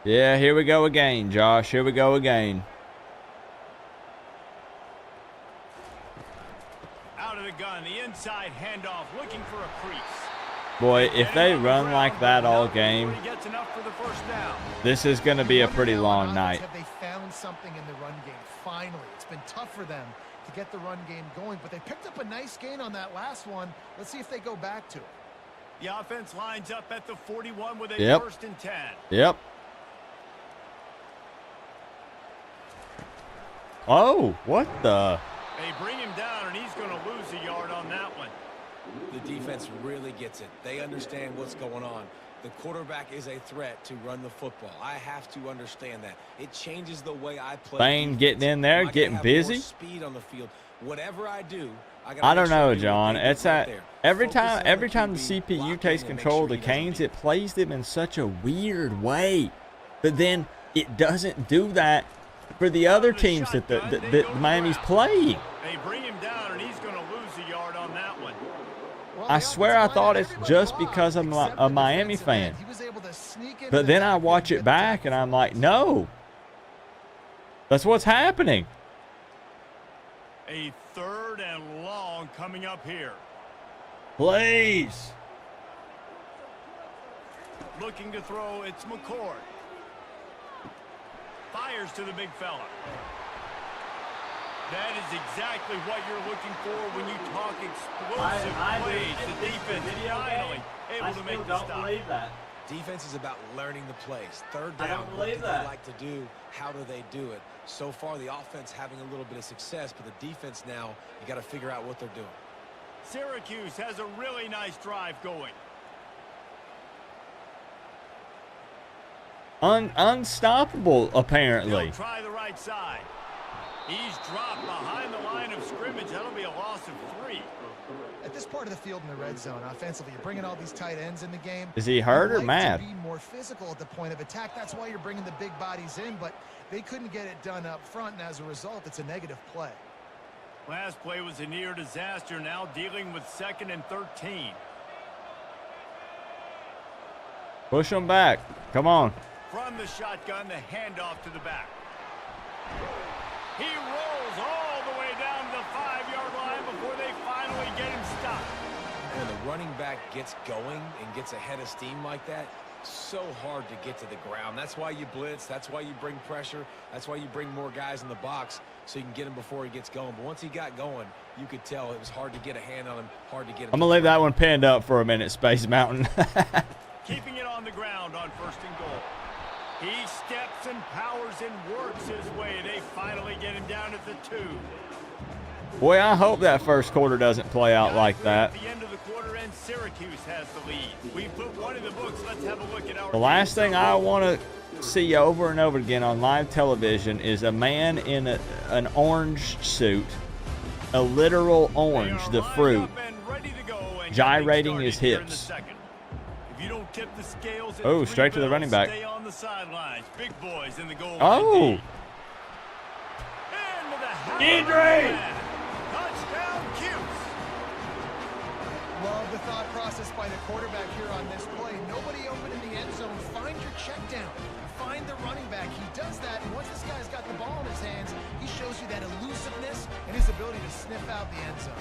Yeah, here we go again, Josh. Here we go again. Out of the gun, the inside handoff, looking for a crease. Boy, if they run like that all game, this is going to be a pretty long night. Have they found something in the run game? Finally, it's been tough for them to get the run game going, but they picked up a nice gain on that last one. Let's see if they go back to it. The offense lines up at the 41 with a 1st and 10. Yep. Oh, what the? They bring him down, and he's going to lose a yard on that one. The defense really gets it. They understand what's going on. The quarterback is a threat to run the football. I have to understand that. It changes the way I play. Bane getting in there, getting busy. Speed on the field. Whatever I do, I don't know, John. It's that every time the CPU takes control of the Canes, it plays them in such a weird way. But then it doesn't do that for the other teams that Miami's playing. They bring him down, and he's going to lose a yard on that one. I swear I thought it's just because I'm a Miami fan. But then I watch it back, and I'm like, no. That's what's happening. A 3rd and long coming up here. Please. Looking to throw, it's McCord. Fires to the big fella. That is exactly what you're looking for when you talk explosive plays. The defense finally able to make the stop. Defense is about learning the plays. 3rd down, what do they like to do? How do they do it? So far, the offense having a little bit of success, but the defense now, you got to figure out what they're doing. Syracuse has a really nice drive going. Unstoppable, apparently. He'll try the right side. He's dropped behind the line of scrimmage. That'll be a loss of 3. At this part of the field in the red zone, offensively, you're bringing all these tight ends in the game. Is he hurt or mad? To be more physical at the point of attack. That's why you're bringing the big bodies in, but they couldn't get it done up front, and as a result, it's a negative play. Last play was a near disaster. Now dealing with 2nd and 13. Push him back. Come on. From the shotgun, the handoff to the back. He rolls all the way down to the 5-yard line before they finally get him stopped. When the running back gets going and gets ahead of steam like that, so hard to get to the ground. That's why you blitz. That's why you bring pressure. That's why you bring more guys in the box so you can get him before he gets going. But once he got going, you could tell it was hard to get a hand on him, hard to get him. I'm going to leave that one pinned up for a minute, Space Mountain. Keeping it on the ground on 1st and goal. He steps and powers and works his way. They finally get him down at the 2. Boy, I hope that first quarter doesn't play out like that. At the end of the quarter, and Syracuse has the lead. We put one in the books. Let's have a look at our. The last thing I want to see over and over again on live television is a man in an orange suit, a literal orange, the fruit, gyrating his hips. You don't tip the scales. Oh, straight to the running back. Stay on the sidelines. Big boys in the goal. Oh. Andre. Touchdown, Coops. Love the thought process by the quarterback here on this play. Nobody open in the end zone. Find your check down. Find the running back. He does that, and once this guy's got the ball in his hands, he shows you that elusiveness and his ability to sniff out the end zone.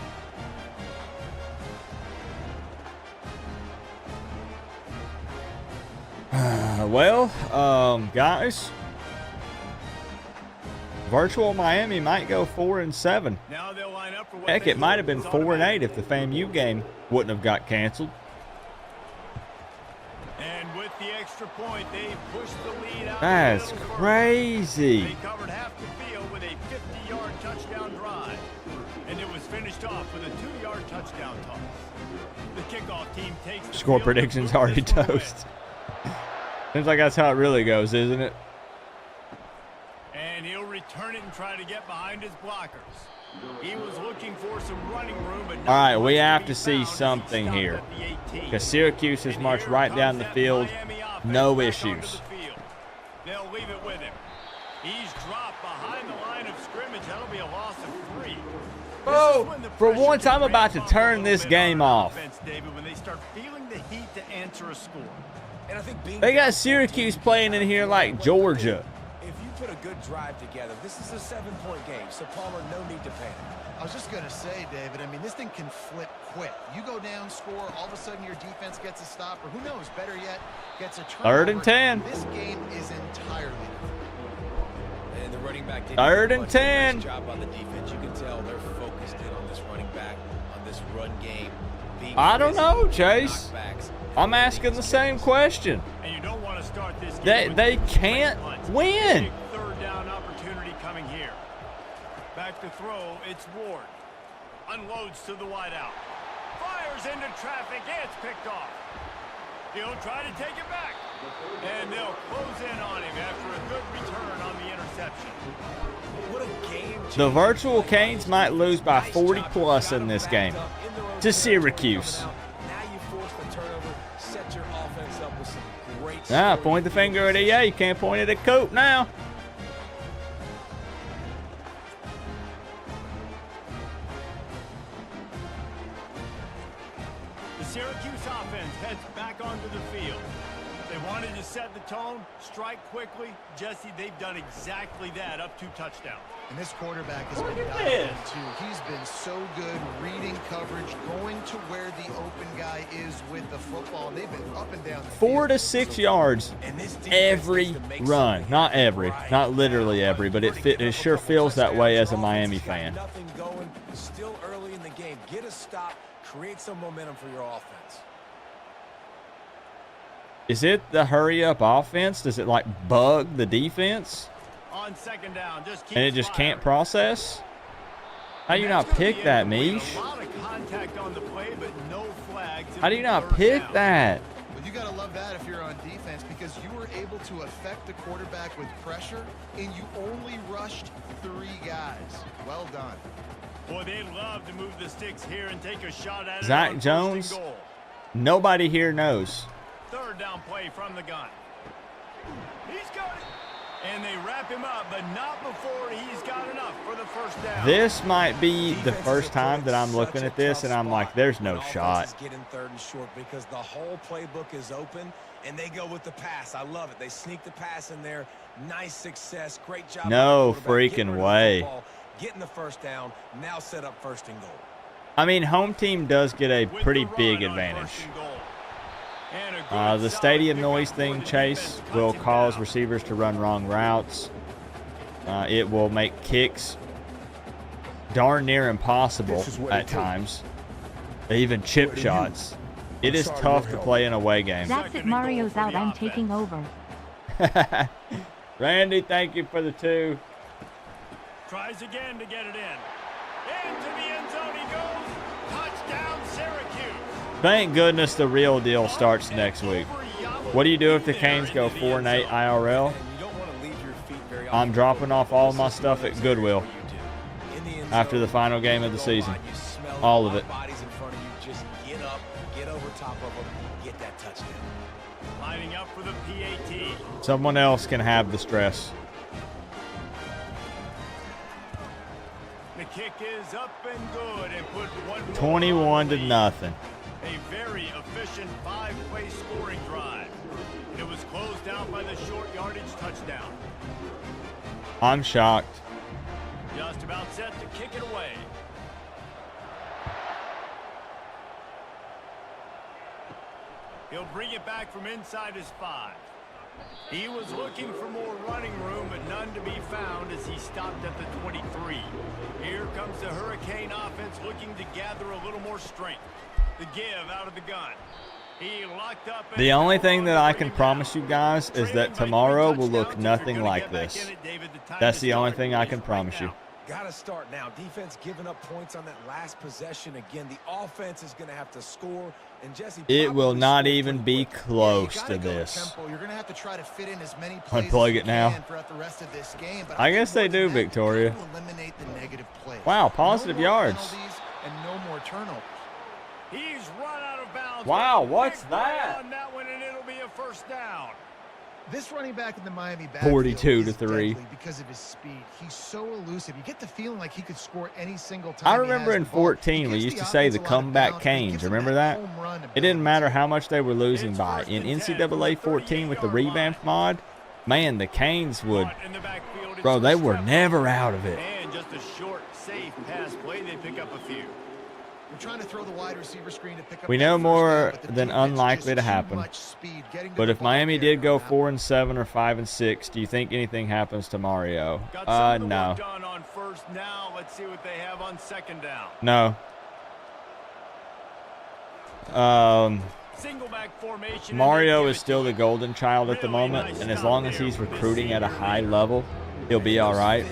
Guys, virtual Miami might go 4-7. Now they'll line up for what Heck, it might have been 4-8 if the FAMU game wouldn't have got canceled. And with the extra point, they pushed the lead out. That's crazy. They covered half the field with a 50-yard touchdown drive, and it was finished off with a 2-yard touchdown toss. The kickoff team takes the Score field predictions to move already this one away. toast. Seems like that's how it really goes, isn't it? And he'll return it and try to get behind his blockers. He was looking for some running room, but All right, we have to see something here. Because Syracuse has marched right down the field. No issues. They'll leave it with him. He's dropped behind the line of scrimmage. That'll be a loss of 3. Oh, for once, I'm about to turn this game off. David, when they start feeling the heat to answer a score. And I think They got Syracuse playing in here like Georgia. if you put a good drive together, this is a 7-point game, so Palmer, no need to panic. I was just going to say, David, I mean, this thing can flip quick. You go down, score, all of a sudden your defense gets a stop, or who knows, better yet, gets a turnover. 3rd and 10. This game is entirely different. And the running back did 3rd and a 10. nice job on the defense. You can tell they're focused in on this running back, on this run game. I don't know, Chase. I'm asking the same question. And you don't want to start this game They can't win. Big 3rd down opportunity coming here. Back to throw, it's Ward. Unloads to the wideout. Fires into traffic, it's picked off. He'll try to take it back. And they'll close in on him after a good return on the interception. What a game. The virtual Canes might lose by 40 plus in this game to Syracuse. Now you force the turnover, set your offense up with some great Point the finger at EA. You can't point it at Coop now. The Syracuse offense heads back onto the field. They wanted to set the tone, strike quickly. Jesse, they've done exactly that up to touchdown. And this quarterback has been dialed in too. He's been so good reading coverage, going to where the open guy is with the football. And they've been up and down the 4 to field. 6 yards every run. Not every, not literally every, but it sure feels that way as a Miami fan. Nothing going, still early in the game. Get a stop, create some momentum for your offense. Is it the hurry-up offense? Does it, like, bug the defense? On 2nd down, just keep And it just can't firing. process? How do you not pick that, Mish? A lot of contact on the play, but no flags. How do you not 3rd pick down. that? But you got to love that if you're on defense, because you were able to affect the quarterback with pressure, and you only rushed 3 guys. Well done. Boy, they'd love to move the sticks here and take a shot at it. Zach on 1st and Jones? goal. Nobody here knows. 3rd down play from the gun. He's got it. And they wrap him up, but not before he's got enough for the 1st down. This might be the first time that I'm looking at this and I'm like, there's no shot. Get in 3rd and short because the whole playbook is open, and they go with the pass. I love it. They sneak the pass in there. Nice success. Great job. No by the quarterback. Getting freaking rid of the way. football, getting the 1st down. Now set up 1st and goal. I mean, home team does get a With pretty the big run on advantage. 1st and goal. And a good, The solid stadium pickup noise for thing, the Chase, defense. will Cuts him cause down. receivers to run wrong routes. It will make kicks darn near impossible This is what at it takes. times. Even chip What do you- shots. It is sorry, tough your to help. play in away games. That's it. Second and goal Mario's for out. the I'm offense. taking over. Randy, thank you for the 2. Tries again to get it in. Into the end zone he goes. Touchdown, Syracuse. Thank goodness the real deal starts next week. What do you do if the Canes go 4-8 IRL? And you don't want to leave your feet very I'm often. dropping off all my stuff at Goodwill In the end after zone, the final game of the goal season. line, you smell All a of lot it. Bodies in front of you. Just get up, get over top of them, get that touchdown. Lining up for the PAT. Someone else can have the stress. The kick is up and good and put one more 21 on to the lead. nothing. A very efficient 5-play scoring drive. It was closed out by the short yardage touchdown. I'm shocked. Just about set to kick it away. He'll bring it back from inside his 5. He was looking for more running room, but none to be found as he stopped at the 23. Here comes the Hurricane offense looking to gather a little more strength. The give out of the gun. He locked up. and The only held thing on that to I bring can him promise down. you guys is Trailing that by 3 tomorrow will look touchdowns. If you're nothing gonna like get back this. in it, David, the time That's to the only start thing I is can right promise you. now. got to start now. Defense giving up points on that last possession. Again, the offense is going to have to score. And Jesse, it will not even be close to this. You're going to have to try to fit in as many plays Unplug it now. throughout the rest of this game. But I guess they do, Victoria. Eliminate the negative plays. Wow, positive yards. And no more turnovers. He's run out of bounds. Wow, what's that? On that one, and it'll be a first down. This running back in the Miami backfield 42 to is 3 deadly because of his speed. He's so elusive. You get the feeling like he could score any single time. I remember in 14 we used to say the comeback Canes. Remember that? It didn't matter how much they were losing by. In NCAA 14 with the revamped mod, man, the Canes would, bro, they were never out of it. And just a short, safe pass play, they pick up a few. We're trying to throw the wide receiver screen to pick up. We know more than unlikely to happen. But if Miami did go 4-7 or 5-6, do you think anything happens to Mario? No. Done on first. Now let's see what they have on second down. No. Single back formation. Mario is still the golden child at the moment, and as long as he's recruiting at a high level, he'll be all right.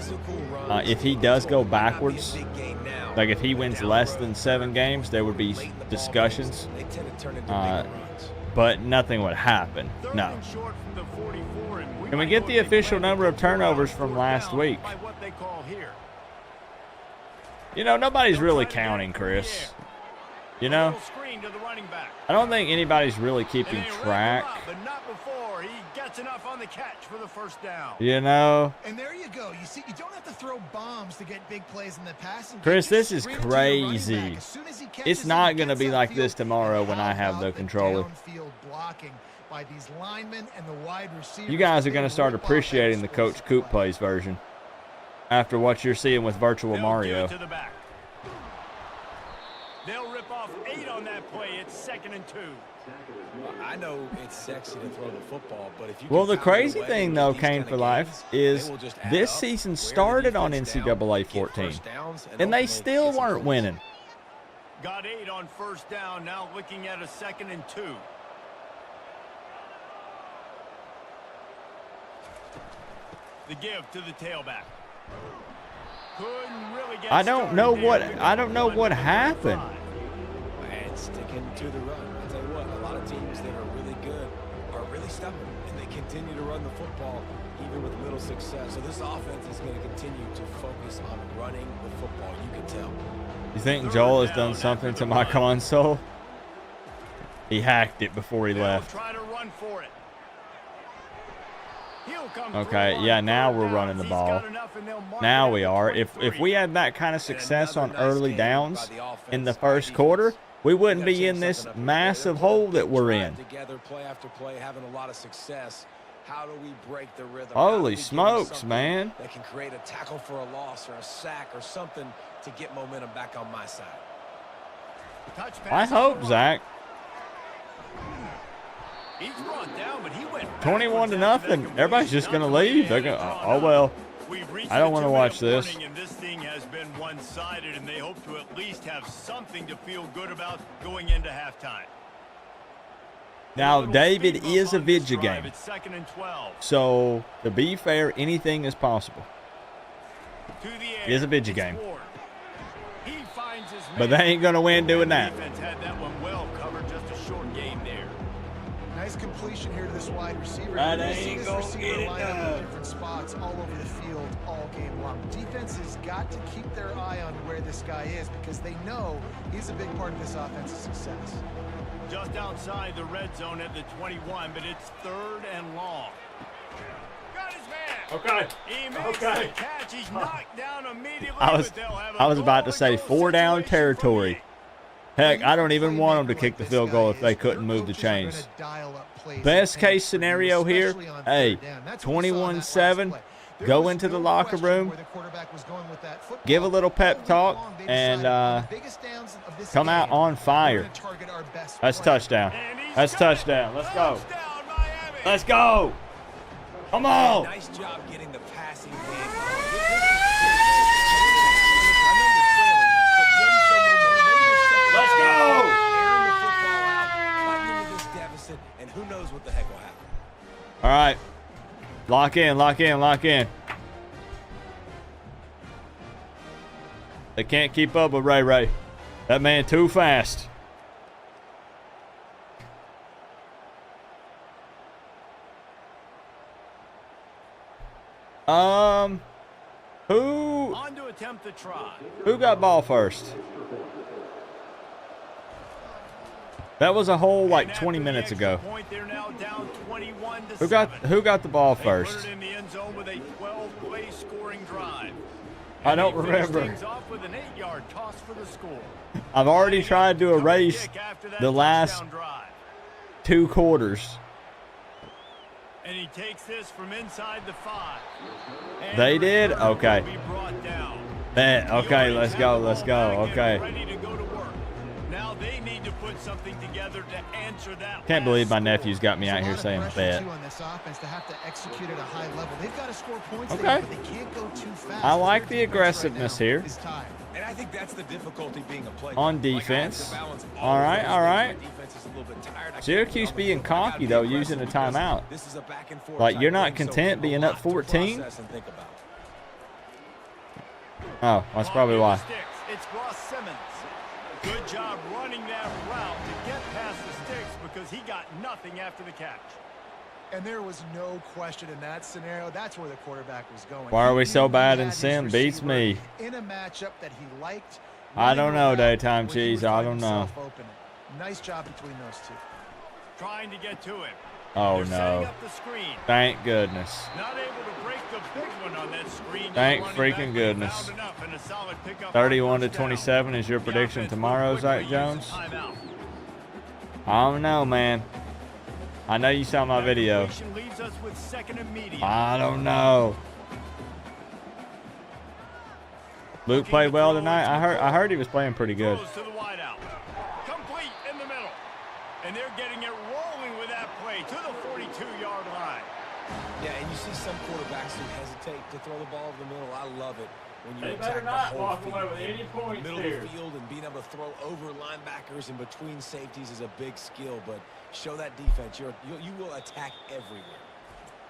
If he does go backwards, like if he wins less than 7 games, there would be discussions, but nothing would happen. No. Can we get the official number of turnovers from last week? You know, nobody's really counting, Chris. You know, I don't think anybody's really keeping track. Enough on the catch for the first down. You know. And there you go. You see, you don't have to throw bombs to get big plays in the passing. Chris, this is crazy. It's not going to be like this tomorrow when I have the controller. You guys are going to start appreciating the Coach Coop plays version after what you're seeing with Virtual Mario. They'll rip off 8 on that play. It's 2nd and 2. I know it's sexy to throw the football, but if you well, the crazy thing, though, Kane for Life, is this season started on NCAA 14, and they still weren't winning. Got 8 on first down, now looking at a 2nd and 2. The give to the tailback. Couldn't really get I don't know what happened. And sticking to the run. I'll tell you what, a lot of teams that are really good are really stubborn, and they continue to run the football even with little success. So this offense is going to continue to focus on running the football. You can tell. You think Joel has done something to my console? He hacked it before he left. Try to run for it. Okay, yeah, now we're running the ball. Now we are. If we had that kind of success on early downs in the first quarter, we wouldn't be in this massive hole that we're in. Holy smokes, man. That can create a tackle for a loss or a sack or something to get momentum back on my side. I hope, Zach. He's brought down, but he went 21-0. Everybody's just going to leave. They're going. Oh well. I don't want to watch this. And this thing has been one-sided, and they hope to at least have something to feel good about going into halftime. Now, David is a video game. It's 2nd and 12. So, to be fair, anything is possible. It is a video game. But they ain't going to win doing that. Had that one well covered, just a short game there. Nice completion here to this wide receiver. That ain't gonna get it done. Different spots all over the field all game long. Defense has got to keep their eye on where this guy is because they know he's a big part of this offense's success. Just outside the red zone at the 21, but it's 3rd and long. Got his man. Okay. He makes the catch. He's knocked down immediately. I was about to say 4-down territory. Heck, I don't even want them to kick the field goal if they couldn't move the chains. Best case scenario here, hey, 21-7, go into the locker room, give a little pep talk, and come out on fire. That's touchdown. That's touchdown. Let's go. Let's go. Come on. Nice job getting the passing game. Let's go. And who knows what the heck will happen. All right. Lock in, lock in, lock in. They can't keep up with Ray Ray. That man too fast. Who On to attempt the try. who got ball first? That was a whole like And 20 after the minutes extra ago. point, they're now down 21 to Who got the ball 7. first? They put it in the end zone with a 12-play scoring drive. I And don't they finished remember. things off with an 8-yard toss for the score. I've already tried to Coming erase kick after that the last touchdown drive. 2 quarters. And he takes this from inside the 5. And They the did? return Okay. will be brought down. Bet. Okay, The let's Orange go. have the Let's ball go. back and Okay. ready to go to work. Now they need to put something together to answer that. Can't last believe my score. nephew's got me There's out a here lot of saying pressure, bet. too, on this offense to have to execute at a high level. They've got to score points Okay. today, but they can't go too fast. I like Their the defense aggressiveness right now here. is tired. And I think that's the difficulty being a player. On Like, I have defense. to balance All right, those all things. right. My defense is a little bit tired. I can't Syracuse be on the being field, but I gotta cocky, be though, aggressive using a because timeout. This is a back and forth Like, type you're not thing, so content a being lot up to 14? process and think about. Oh, that's probably Ball why. to the sticks. It's Ross Simmons. Good job running that route to get past the sticks because he got nothing after the catch. And there was no question in that scenario. That's where the quarterback was going. Why are we He so knew he bad had in his sim? Beats receiver me. in a matchup that he liked. I don't know, running the route Daytime where he Cheese. would I find don't know. himself open. Nice job between those two. Trying to get to him. Oh, They're setting no. up the screen. Thank goodness. Not able to break the big one on that screen. Thank Running freaking back, but goodness. found enough and a solid pickup on 31 to first down. 27 is your The prediction offense tomorrow, will Zach quickly use a Jones? timeout. I don't know, man. I know you saw my That video. completion leaves us with second and medium. I don't know. Luke played well tonight. I heard he was playing pretty good. Throws to the wideout. Complete in the middle. And they're getting it rolling with that play to the 42-yard line. Yeah, and you see some quarterbacks who hesitate to throw the ball over the middle. I love it when you They attack better the not whole walk field. away with any points Middle here. of the field and being able to throw over linebackers and between safeties is a big skill, but show that defense. You will attack everywhere.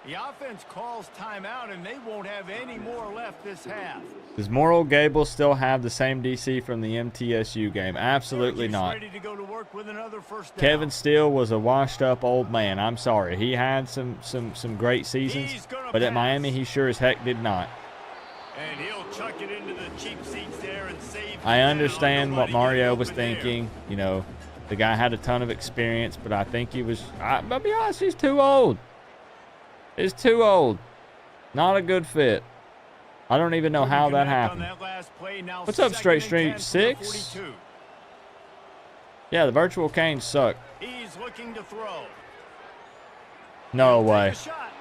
The offense calls timeout, and they won't have any more left this half. Does Moral Gable still have the same DC from the MTSU game? Absolutely Syracuse not. ready to go to work with another first down. Kevin Steele was a washed-up old man. I'm sorry. He had some great seasons, He's gonna but at pass. Miami, he sure as heck did not. And he'll chuck it into the cheap seats there and save. I the understand down. what Nobody Mario getting was open there. thinking. You know, the guy had a ton of experience, but I think he was. I'll be honest, he's too old. He's too old. Not a good fit. I don't even know how that Connect on happened. that last play. Now What's up, second Straight and Street 10 from the 6? 42. Yeah, the virtual canes suck. He's looking to throw. No Take way. a shot.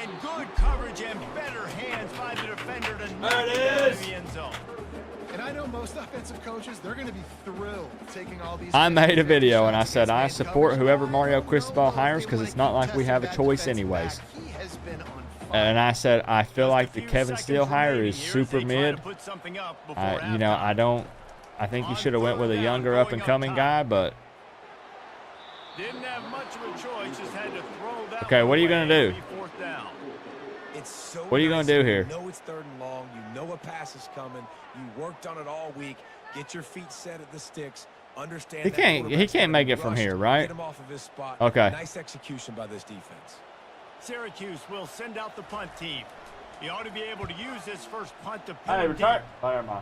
And good coverage and better hands by the defender to knock it down in the end zone. And I know most offensive coaches, they're going to be thrilled taking all these. I made a defensive video and I shots said I against man support coverage. whoever Mario No, Cristobal no, hires they because wanna it's not keep like we testing have a that choice defense anyways. back. He has been on fire. And I said I feel Just like a the few Kevin seconds Steele hire remaining is here as super they try to mid. put something up before You know, halftime. I think he On should have went with a third down, younger going up and coming up guy, top. but Didn't have much of a choice, just had to throw that Okay, one what are you away. gonna do? It'll be fourth down. It's so What are you gonna nice do when here? You know it's third and long. You know a pass is coming. You worked on it all week. Get your feet set at the sticks. Understand He that can't quarterback's make gonna be it from rushed. here, right? Get him off of his spot. Okay. Nice execution by this defense. Syracuse will send out the punt team. He ought to be able to use this first punt to pin hey, him retire. deep. Fire my.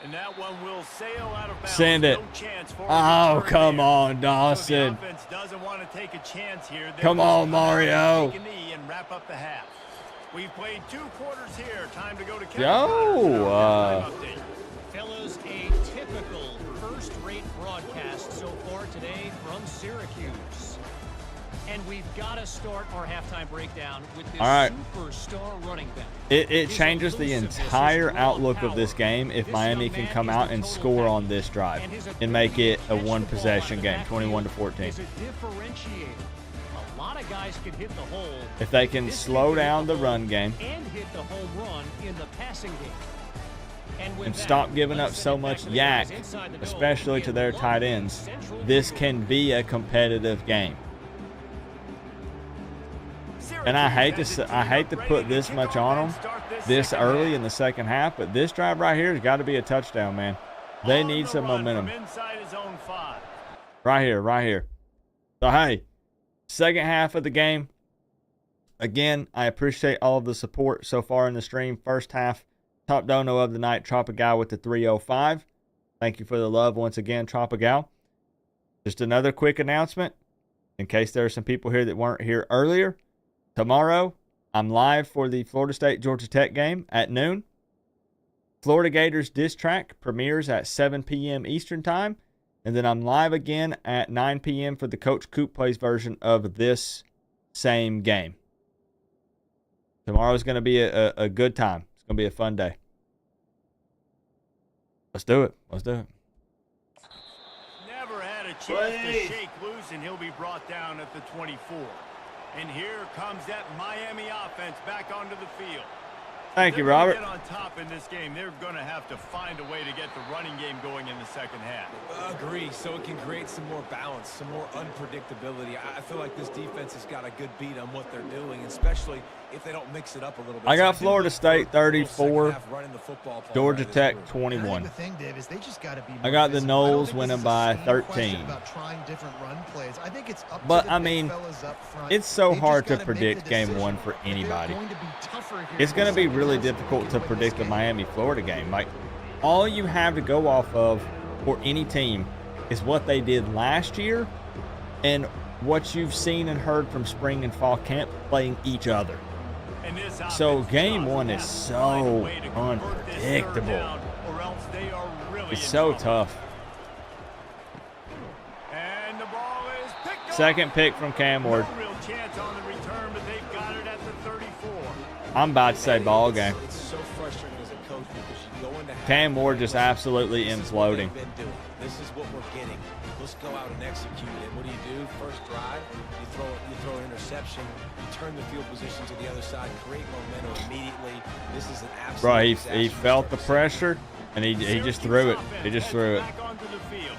And that one will sail out of bounds. Send it. No chance for a Oh, return come there. on, So the Dawson. offense doesn't want to take a chance here. They Come will on, come out and Mario. take a knee and wrap up the half. We've played 2 quarters here. Time to go to Kevin Yo, Connors. Halftime update. Fellas, a typical first-rate broadcast so far today from Syracuse. And we've got to start our halftime breakdown with this All right. superstar running back. It changes the entire outlook of this game if Miami can come out and score on this drive and make it a one-possession game, 21 to 14. Is a differentiator. A lot of guys can hit the hole. If they can This slow kid can hit down the hole run game and hit the home run in the passing game. With and that, stop giving up let's so send it back much to the yak, guys inside the dome especially to in their tight lovely ends, Central this New can York. be a competitive game. And I hate to put this much on them, this second early half. in the second half, but this drive right here has got to be a touchdown, man. They On need the some run momentum. from inside his own 5. Right here, right here. So, hey, second half of the game. Again, I appreciate all of the support so far in the stream. First half, top dono of the night, Tropigal with the 305. Thank you for the love once again, Tropigal. Just another quick announcement in case there are some people here that weren't here earlier. Tomorrow, I'm live for the Florida State-Georgia Tech game at noon. Florida Gators Diss Track premieres at 7 p.m. Eastern Time. And then I'm live again at 9 p.m. for the Coach Coop Plays version of this same game. Tomorrow's going to be a good time. It's going to be a fun day. Let's do it. Let's do it. Never had a chance to shake loose, and he'll be brought down at the 24. And here comes that Miami offense back onto the field. Thank you, They're gonna Robert. Get on top in this game. They're going to have to find a way to get the running game going in the second half. Agree, so it can create some more balance, some more unpredictability. I feel like this defense has got a good beat on what they're doing, especially if they don't mix it up a little bit. I got So Florida State 34, running the football play Georgia by this Tech group. 21. The thing, Dave, is they just got to be. I got the physical. I don't Noles think winning this is a by scheme 13. question about trying different run plays. I think it's up But, to the I big mean, fellas up front. it's so They've hard just to gotta make predict the game decision. one for If they're anybody. going to be tougher here It's in going to the be second really half, so they difficult can to win this predict the game. Miami-Florida game. Like, all you have to go off of for any team is what they did last year and what you've seen and heard from spring and fall camp playing each other. And this So offense game does one have is to find a so way to convert this third unpredictable. down, or else they are really It's in so trouble. tough. And the ball is picked up. Second pick from Cam Ward. No real chance on the return, but they've got it at the 34. I'm about to say ball game. It's so frustrating as a coach because you go into Cam Ward just half, absolutely this is what imploding. they've been doing. This is what we're getting. Let's go out and execute it. What do? First drive, you throw an interception, you turn the field position to the other side, create momentum immediately. This is an absolute Bro, he disaster felt to the start pressure, and he just threw it. He just threw it. Back onto the field.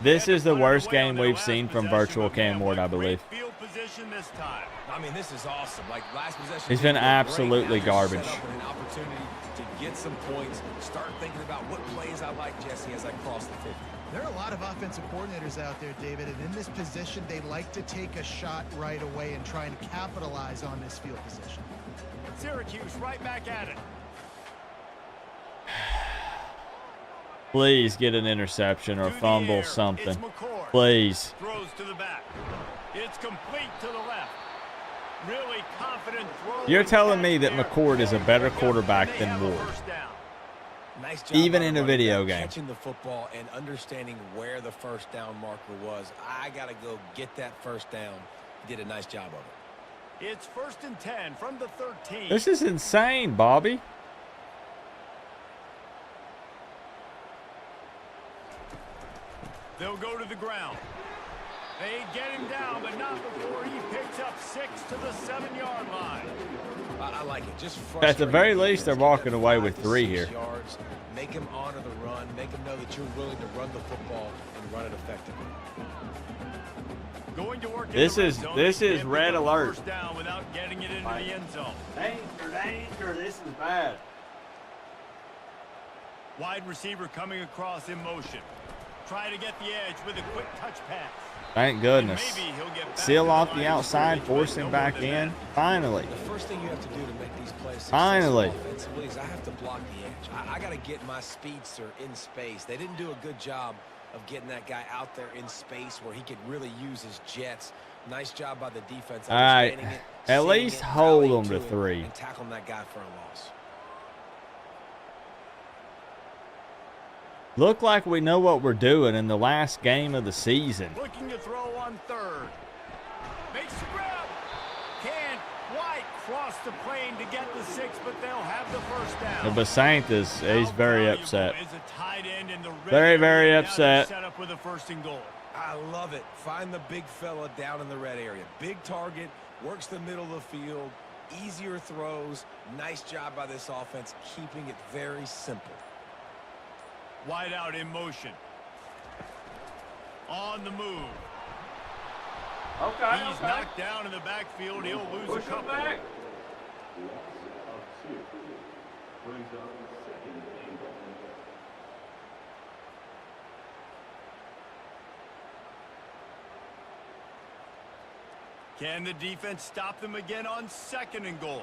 This is the Put it worst away on game their we've last seen from possession, virtual but man, Cam Ward, what I believe. great field position this time. I mean, this is awesome. Like last possession, He's they been feel great. absolutely Now you're set garbage. up with an opportunity to get some points. Start thinking about what plays I like, Jesse, as I cross the 50. There are a lot of offensive coordinators out there, David, and in this position, they like to take a shot right away and try and capitalize on this field position. Syracuse right back at it. Please get an interception or To the fumble air, something. it's McCord. Please. Throws to the back. It's complete to the left. Really confident throw. You're and telling catch me that there. McCord is a better quarterback And they than have a Ward. first down. Nice job Even by in the a running video back, game. catching the football and understanding where the first down marker was. I got to go get that first down. He did a nice job of it. It's 1st and 10 from the 13. This is insane, Bobby. They'll go to the ground. They get him down, but not before he picks up 6 to the 7-yard line. I like it. Just At the very frustrating least, they're defense. walking Get that away 5 with to 3 6 here. yards. Make him honor the run. Make him know that you're willing to run the football and run it effectively. Going to work in This the red is- zone. this They is can't red pick up a alert. First down without getting it into the end zone. Danger, this is bad. Wide receiver coming across in motion. Try to get the edge with a quick touch pass. Thank goodness. Maybe he'll get back Seal to the off line the of outside, scrimmage, force but him no back more than in. that. Finally. The first thing you have to do to make these plays Finally. successful offensively is I have to block the edge. I got to get my speedster in space. They didn't do a good job of getting that guy out there in space where he could really use his jets. Nice job by the defense. All right. understanding it, At seeing least it, hold rallying them to it, 3. and tackling that guy for a loss. Look like we know what we're doing in the last game of the season. Looking to throw on 3rd. Makes the grab. Can't quite cross the plane to get the 6, but they'll have the first down. But Saint he's How very valuable upset. is a tight end in the red Very, very area. Now they're upset. Set up with a 1st and goal. I love it. Find the big fella down in the red area. Big target, works the middle of the field, easier throws. Nice job by this offense, keeping it very simple. Wide out in motion. On the move. Okay, He's knocked down in the backfield. He'll lose a couple. Can the defense stop them again on 2nd and goal?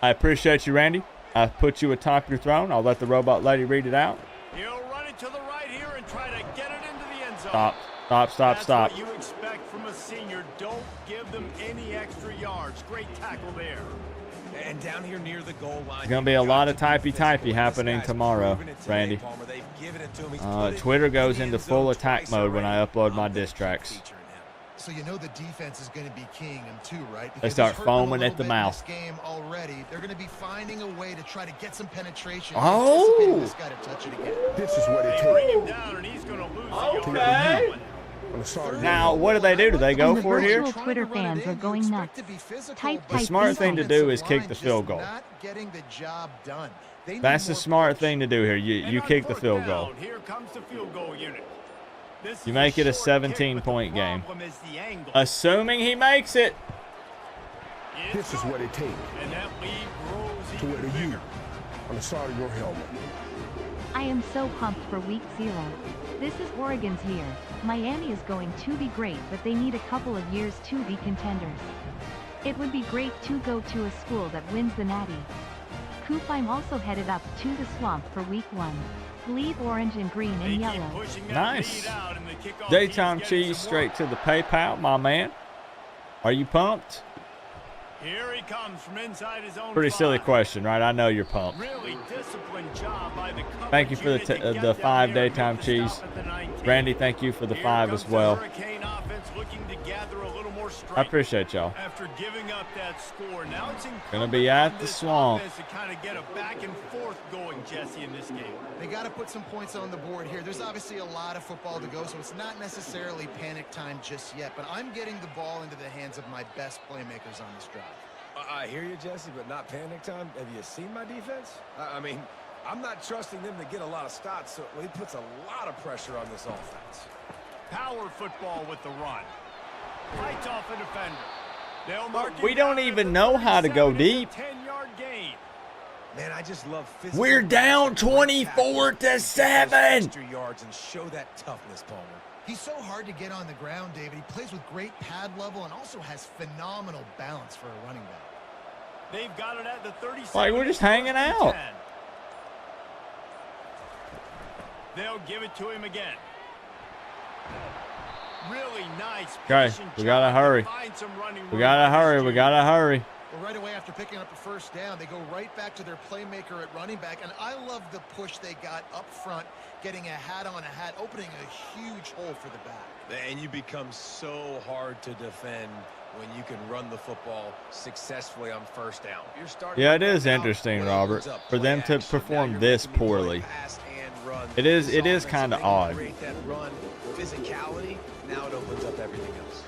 I appreciate you, Randy. I put you atop your throne. I'll let the robot lady read it out. He'll run it to the right here and try to get it into the end zone. Stop, stop, stop, That's stop. what you expect from a senior. Don't give them any extra yards. Great tackle there. And down here near the goal line, There's going to be a lot of typey happening tomorrow, Randy. Twitter goes into full attack mode when I upload my diss tracks. So you know the defense is going to be keying them too, right? They start foaming at the mouth. This game already, they're going to be finding a way to try to get some penetration. Oh! This guy to touch it again. This is what it They bring him takes. down and he's going to lose Okay. I'm sorry. Now, what do they do? Do they go And the for it here? virtual Twitter fans are going nuts. Type, The smart thing to do is kick the field goal. Not getting the job done. They need That's the more smart push. thing to do here. You on kick the 4th field goal. down, here comes the field goal unit. This You is make it a short kick, 17-point but the game. problem is the angle. Assuming he makes it. It's This is what it takes And that lead grows to wear even the U bigger. on the side of your helmet. I am so pumped for week 0. This is Oregon's year. Miami is going to be great, but they need a couple of years to be contenders. It would be great to go to a school that wins the Natty. Coop, I'm also headed up to the swamp for week 1. Bleed orange and green They and keep yellow. pushing that Nice. lead out, and the kickoff Daytime team's getting cheese some straight work. to the PayPal, my man. Are you pumped? Here he comes from inside his own Pretty silly 5. question, right? I know you're pumped. Really disciplined job by the Thank you coverage for the unit to get the down 5 there and daytime make the cheese. stop at the 19. Randy, thank you for the Here 5 as comes the well. Hurricane offense looking to gather a little more strength. I appreciate y'all. After giving up that score, now it's Gonna be incumbent at on the this swamp. offense to kind of get a back and forth going, Jesse, in this game. They got to put some points on the board here. There's obviously a lot of football to go, so it's not necessarily panic time just yet. But I'm getting the ball into the hands of my best playmakers on this drive. I hear you, Jesse, but not panic time. Have you seen my defense? I mean, I'm not trusting them to get a lot of stops, so it puts a lot of pressure on this offense. Power football with the run. Fights off a defender. They'll mark We you don't down at even the know how to go 37. It's a deep. 10-yard gain. Man, I just love physical. We're down 24 to 7. Extra yards and show that toughness, Palmer. He's so hard to get on the ground, David. He plays with great pad level and also has phenomenal balance for a running back. They've got it at the 37. Like, we're just hanging out. 10. They'll give it to him again. Really nice. Okay, patient we gotta job to hurry. find some running We room gotta for this hurry. We junior. gotta hurry. Well, right away after picking up a first down, they go right back to their playmaker at running back. And I love the push they got up front, getting a hat on a hat, opening a huge hole for the back. And you become so hard to defend when you can run the football successfully on first down. You're starting Yeah, to it is run out, interesting, plays Robert, up, for them play to action. perform Now you're this making me play poorly. pass and run. It is This kinda offensive thing odd. Create that run, physicality. Now it opens up everything else.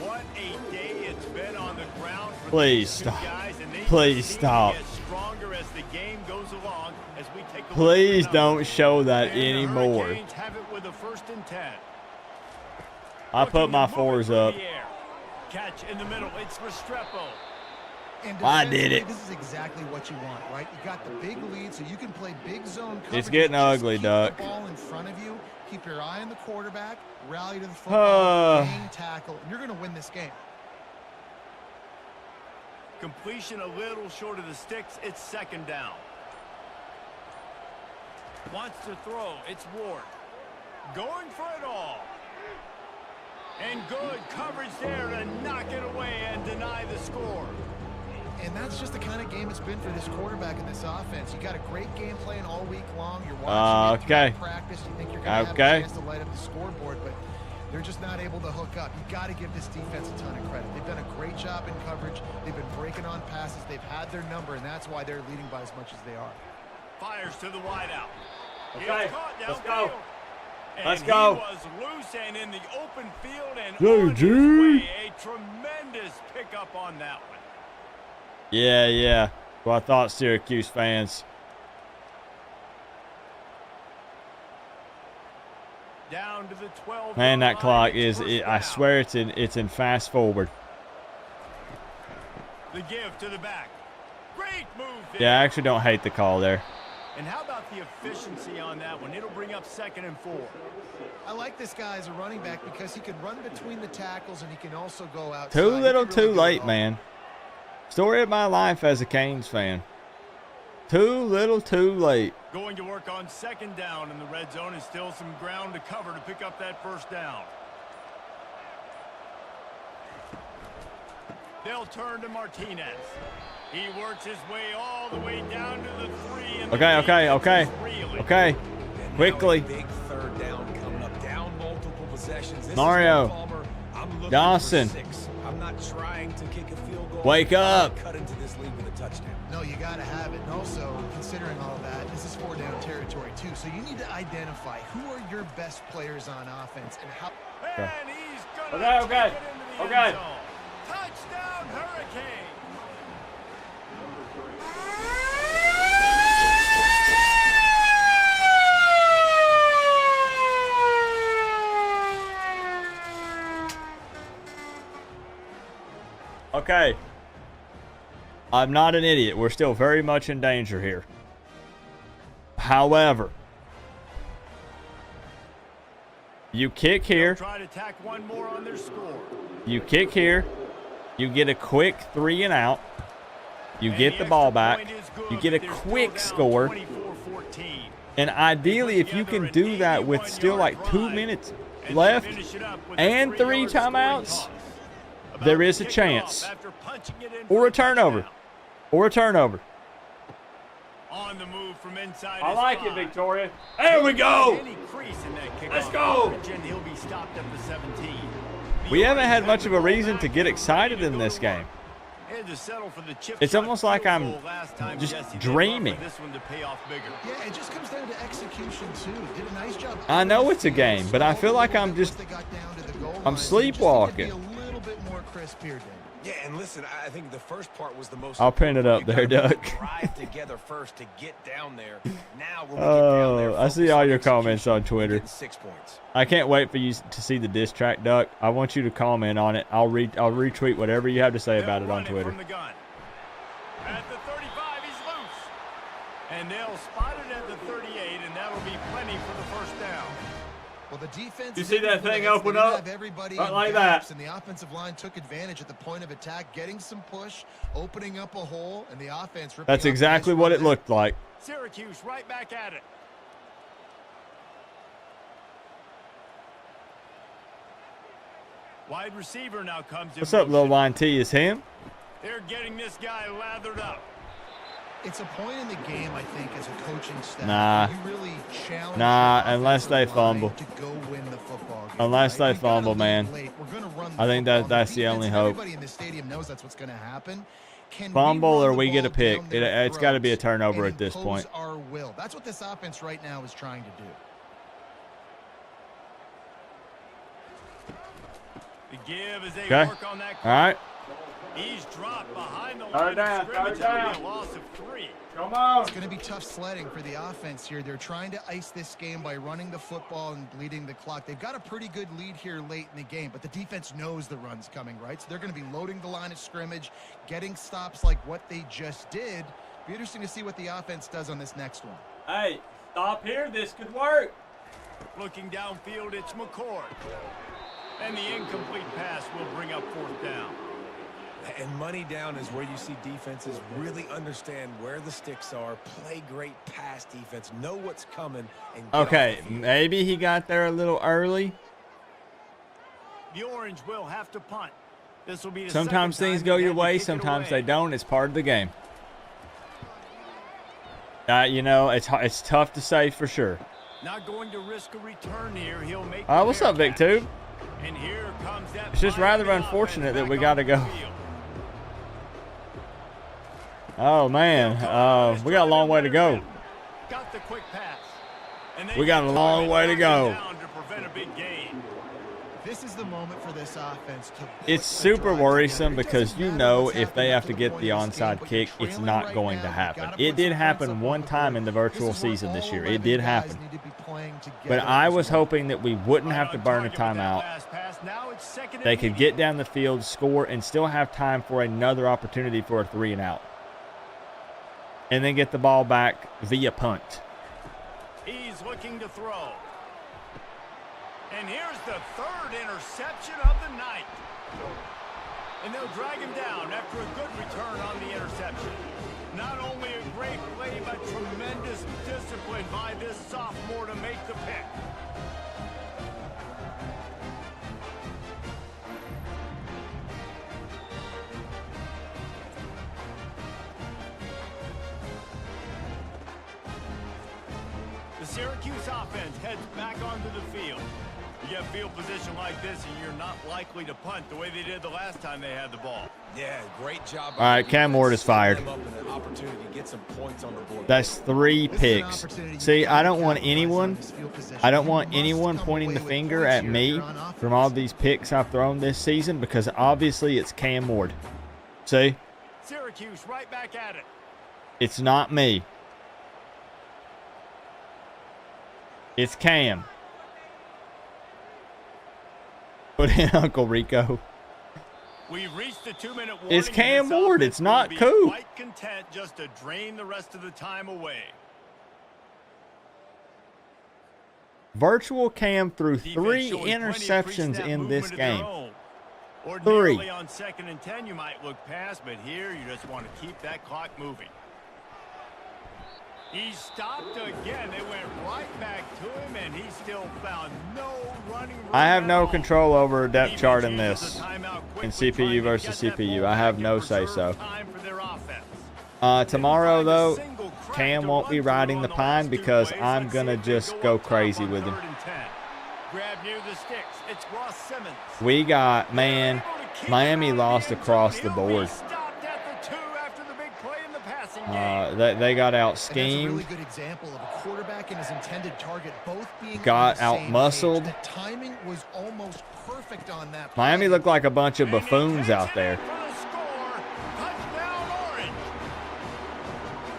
What a day it's been on the ground for Please these two stop. guys, and they Please seem to stop. get stronger as the game goes along. As we take a look at Please the don't numbers. show that And the anymore. Hurricanes have it with a 1st and 10. I put Looking my to move it fours through up. the air. Catch in the middle. It's Restrepo. And I did it. defensively, This is exactly what you want, right? You got the big lead, so you can play big zone coverage. It's getting Just ugly, keep Duck. The ball in front of you. Keep your eye on the quarterback. Rally to the football. Gain tackle. And you're going to win this game. Completion a little short of the sticks. It's 2nd down. Wants to throw. It's Ward. Going for it all. And good coverage there to knock it away and deny the score. And that's just the kind of game it's been for this quarterback and this offense. You got a great game plan all week long. You're watching it through Okay. practice. You think you're going to have Okay. a chance to light up the scoreboard, but they're just not able to hook up. You got to give this defense a ton of credit. They've done a great job in coverage. They've been breaking on passes. They've had their number, and that's why they're leading by as much as they are. Fires to the wideout. Okay, He's caught let's downfield. go. And Let's go. He was loose and in the open field and Yo, on his dude. way. A tremendous pickup on that one. Yeah. Well, I thought, Syracuse fans. Down to the 12. Man, that line. clock It's is, first I down. swear it's in fast forward. The give to the back. Great move there. Yeah, I actually don't hate the call there. And how about the efficiency on that one? It'll bring up 2nd and 4. I like this guy as a running back because he can run between the tackles and he can also go outside. Too little, too late, man. Story of my life as a Canes fan. Too little, too late. Going to work on 2nd down in the red zone, and still some ground to cover to pick up that 1st down. They'll turn to Martinez. He works his way all the way down to the 3. And Okay. Quickly. Big 3rd down coming up, down multiple possessions. This Mario. is Palmer. I'm looking Dawson. for 6. I'm not trying to kick a field goal. Wake up. Cut into this lead with a touchdown. No, you got to have it. And also, considering all of that, this is 4-down territory too. So you need to identify who are your best players on offense and how. And he's gonna Okay. take it into the end zone. Touchdown, Hurricane. Okay. I'm not an idiot. We're still very much in danger here. However, you kick here. Try to tack one more on their score. You kick here. You get a quick 3 and out. You get the ball back. You get a quick score. 24-14. And ideally, if you can do that with still like 2 minutes left and 3 timeouts, there is a chance. Or a turnover. Or a turnover. On the move from inside. I like it, Victoria. There we go. Let's go. He'll be stopped at the 17. We haven't had much of a reason to get excited in this game. It's almost like I'm just dreaming. Yeah, it just comes down to execution too. Did a nice job. I know it's a game, but I feel like I'm sleepwalking. A little bit more crisp here, Dave. Yeah, and listen, I think the first part was the most. I'll pin it up there, Duck. Drive together first to get down there. Now when we get down Oh, there, I see focus all on your execution. comments on Twitter. Getting 6 points. I can't wait for you to see the diss track, Duck. I want you to comment on it. I'll retweet whatever you have to say about it on Twitter. From the gun. At the 35, he's loose. And they'll spot it at the 38, and that'll be plenty for the 1st down. Well, the defense. You see that thing open up? Right like that. And the offensive line took advantage at the point of attack, getting some push, opening up a hole, and the offense. That's exactly what it looked like. Syracuse right back at it. Wide receiver now comes in. What's up, Lil Line T? Is him? They're getting this guy lathered up. It's a point in the game, I think, as a coaching staff. Nah. You really challenge Unless they fumble. to go win the football game. Unless they Right? We've gotta fumble, lead man. late. We're gonna run I think football. that's the defense, only hope. Everybody in the stadium knows that's what's going to happen. Can we Fumble run or the we get a ball pick. down their It's got to be a throats turnover and at this impose point. our will? That's what this offense right now is trying to do. The give as they Okay. work on that. All right. He's dropped behind the Third line of down, scrimmage. third It'll be down. a loss of 3. Come on. It's going to be tough sledding for the offense here. They're trying to ice this game by running the football and bleeding the clock. They've got a pretty good lead here late in the game, but the defense knows the run's coming, right? So they're going to be loading the line of scrimmage, getting stops like what they just did. Be interesting to see what the offense does on this next one. Hey, stop here. This could work. Looking downfield, it's McCord. And the incomplete pass will bring up 4th down. And money down is where you see defenses really understand where the sticks are, play great pass defense, know what's coming. And get Okay, off the field. maybe he got there a little early. The Orange will have to punt. This will be the Sometimes second things time go they've your had to way, kick it sometimes away. they don't. It's part of the game. You know, it's tough to say for sure. Not going to risk a return here. He'll make What's up, Vic Tube? And here comes that. It's just rather unfortunate that we got to go. Oh, man. We got a long way to go. Got the quick pass. And We got a long way to go. Down to prevent a big gain. This is the moment for this offense to. It's super worrisome because you know if they have to get the onside kick, it's not going to happen. It did happen one time in the virtual season this year. It did happen. But I was hoping that we wouldn't have to burn a timeout. They could get down the field, score, and still have time for another opportunity for a 3 and out. and then get the ball back via punt. He's looking to throw. And here's the third interception of the night. And they'll drag him down after a good return on the interception. Not only a great play, but tremendous discipline by this sophomore to make the pick. The Syracuse offense heads back onto the field. You get field position like this, and you're not likely to punt the way they did the last time they had the ball. Yeah, great job. All right, Cam Ward is fired. That's 3 picks. See, I don't want anyone pointing the finger at me from all these picks I've thrown this season, because obviously it's Cam Ward. See? Syracuse right back at it. It's not me. It's Cam. Put in Uncle Rico. We've reached the 2-minute warning. It's Cam Ward. It's not Coop. Quite content just to drain the rest of the time away. Virtual Cam threw 3 interceptions in this game. Ordinarily on 2nd and 10, you might look past, but here you just want to keep that clock moving. He stopped again. They went right back to him, and he still found no running room. I have no control over a depth chart in this. In CPU versus CPU. I have no say-so. Tomorrow, though, Cam won't be riding the pine because I'm going to just go crazy with him. We got, man, Miami lost across the board. They got out schemed, Really good example of a quarterback and his intended target both being got out muscled. The timing was almost perfect on that. Miami looked like a bunch of buffoons out there.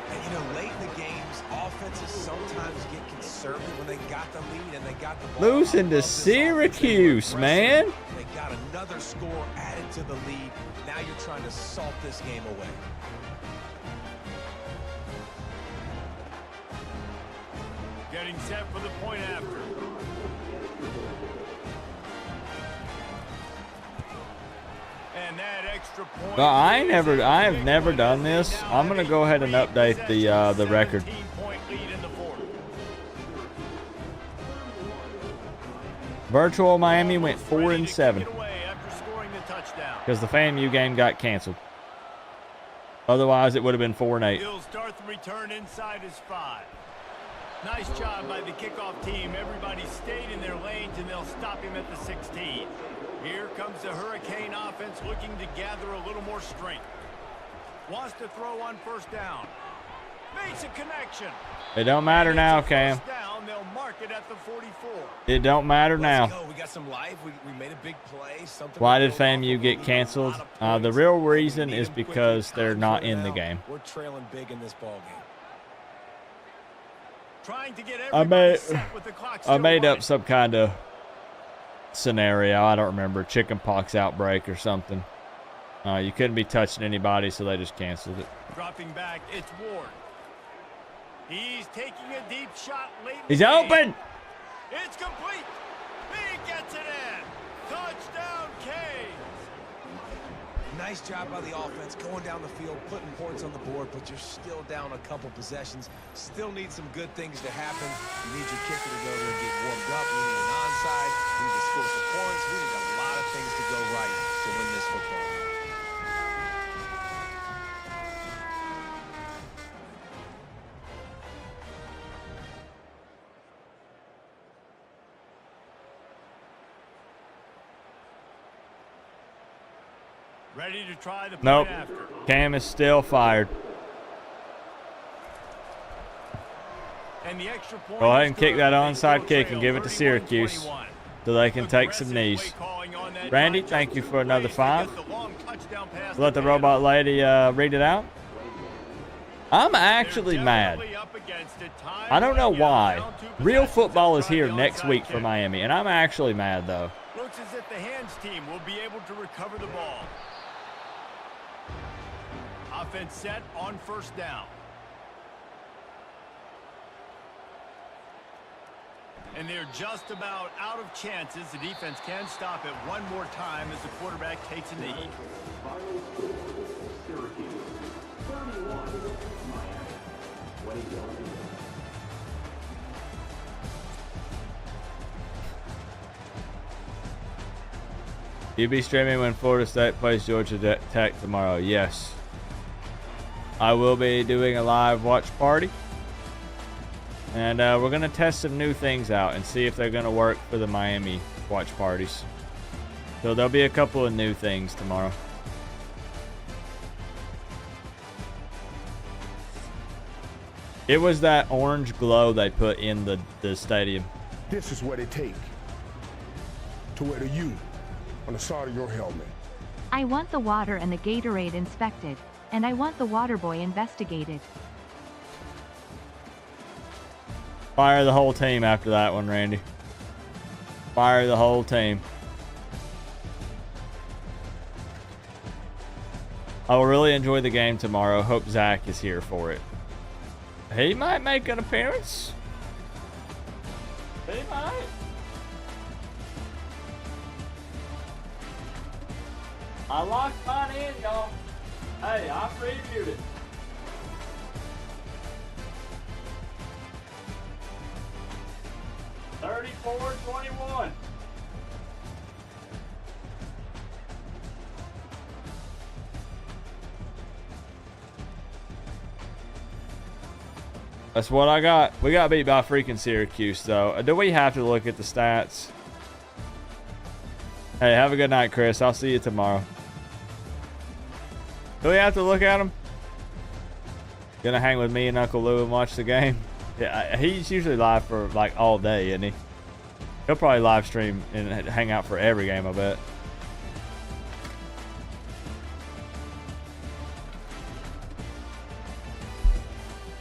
And you know, late in the games, offenses sometimes get conservative when they got the lead and they got the ball. Losing to Syracuse, man. They got another score added to the lead. Now you're trying to salt this game away. Getting set for the point after. And that extra point. Well, I have never done this. I'm gonna go ahead and update the record. Virtual Miami went 4-7 because the FAMU game got canceled. Otherwise, it would have been 4-8. He'll start the return inside his 5. Nice job by the kickoff team. Everybody stayed in their lanes, and they'll stop him at the 16. Here comes the Hurricane offense looking to gather a little more strength. Wants to throw on 1st down. Makes a connection. It don't matter now, Cam. Down, they'll mark it at the 44. It don't matter now. We got some life. We made a big play. Why did FAMU get canceled? The real reason is because they're not in the game. We're trailing big in this ball game. Trying to get I made up running. some kind of scenario. I don't remember. Chickenpox outbreak or something. You couldn't be touching anybody, so they just canceled it. Dropping back, it's Ward. He's taking a deep shot late. He's open. It's complete. He gets it in. Touchdown, Canes. Nice job by the offense going down the field, putting points on the board, but you're still down a couple possessions. Still need some good things to happen. You need your kicker to go there and get warmed up. You need an onside. You need to score some points. We need a lot of things to go right to win this football game. Ready to try the point Nope. after. Cam is still fired. And the extra point Go ahead is and kick good. that They onside still kick and trail give it to Syracuse 31-21. so they can take some Aggressive knees. play calling on that Randy, drive. thank you Just for another ways to 5. get the long touchdown pass Let the to robot Dingo. lady read it out. I'm actually They're mad. definitely up against it. Time I don't know running out, why. down 2 Real possessions football and is try here the next onside week for kick. Miami, and I'm actually mad, though. Looks as if the hands team will be able to recover the ball. Offense set on 1st down. And they're just about out of chances. The defense can stop it one more time as the quarterback takes a knee. Syracuse 31, Miami 21. You'll be streaming when Florida State plays Georgia Tech tomorrow. Yes. I will be doing a live watch party. And we're going to test some new things out and see if they're going to work for the Miami watch parties. So there'll be a couple of new things tomorrow. It was that orange glow they put in the stadium. This is what it takes to wear the U on the side of your helmet. I want the water and the Gatorade inspected, and I want the water boy investigated. Fire the whole team after that one, Randy. Fire the whole team. I will really enjoy the game tomorrow. Hope Zach is here for it. He might make an appearance. He might. I locked mine in, y'all. Hey, I previewed it. $34-21. That's what I got. We got beat by freaking Syracuse, though. Do we have to look at the stats? Hey, have a good night, Chris. I'll see you tomorrow. Do we have to look at them? Gonna hang with me and Uncle Lou and watch the game? Yeah, he's usually live for like all day, isn't he? He'll probably live stream and hang out for every game, I bet.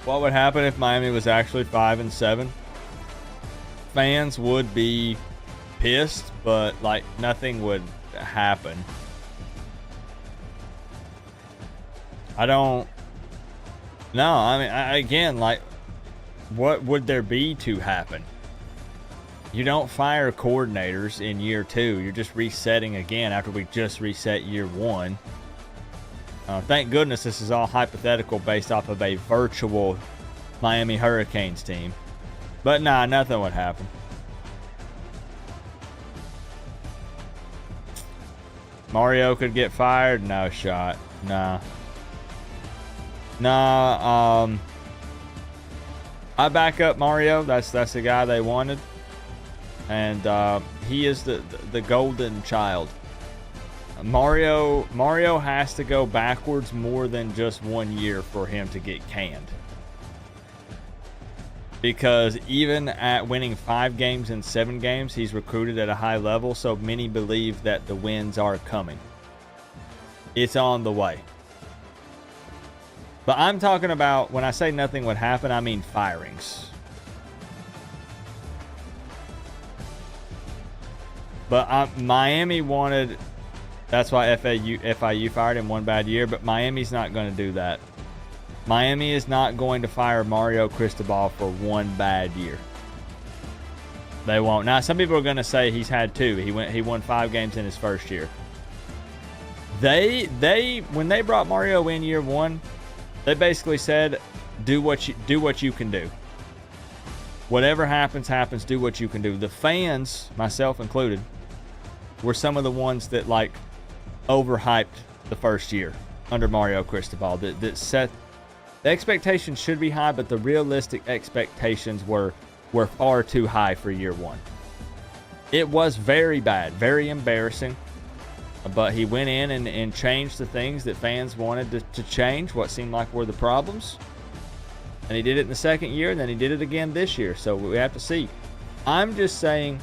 What would happen if Miami was actually 5-7? Fans would be pissed, but like nothing would happen. I don't know. I mean, again, like, what would there be to happen? You don't fire coordinators in year 2. You're just resetting again after we just reset year 1. Thank goodness this is all hypothetical based off of a virtual Miami Hurricanes team. But nah, nothing would happen. Mario could get fired? No shot. Nah. Nah, I back up Mario. That's the guy they wanted. And he is the golden child. Mario has to go backwards more than just 1 year for him to get canned. Because even at winning 5 games in 7 games, he's recruited at a high level, so many believe that the wins are coming. It's on the way. But I'm talking about, when I say nothing would happen, I mean firings. But Miami wanted... That's why FIU fired him 1 bad year, but Miami's not going to do that. Miami is not going to fire Mario Cristobal for 1 bad year. They won't. Now, some people are going to say he's had 2. He won 5 games in his first year. When they brought Mario in year 1, they basically said, do what you can do. Whatever happens, happens. Do what you can do. The fans, myself included, were some of the ones that like overhyped the first year under Mario Cristobal. That set the expectations should be high, but the realistic expectations were far too high for year 1. It was very bad, very embarrassing. But he went in and changed the things that fans wanted to change, what seemed like were the problems. And he did it in the second year, and then he did it again this year. So we have to see. I'm just saying,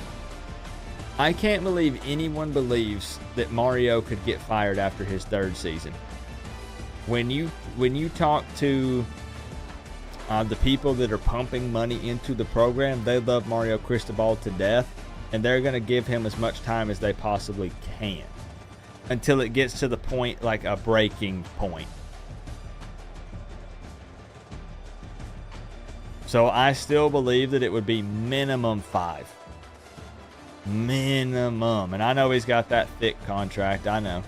I can't believe anyone believes that Mario could get fired after his 3rd season. When you talk to the people that are pumping money into the program, they love Mario Cristobal to death, and they're going to give him as much time as they possibly can until it gets to the point, like a breaking point. So I still believe that it would be minimum 5. Minimum. And I know he's got that thick contract. I know.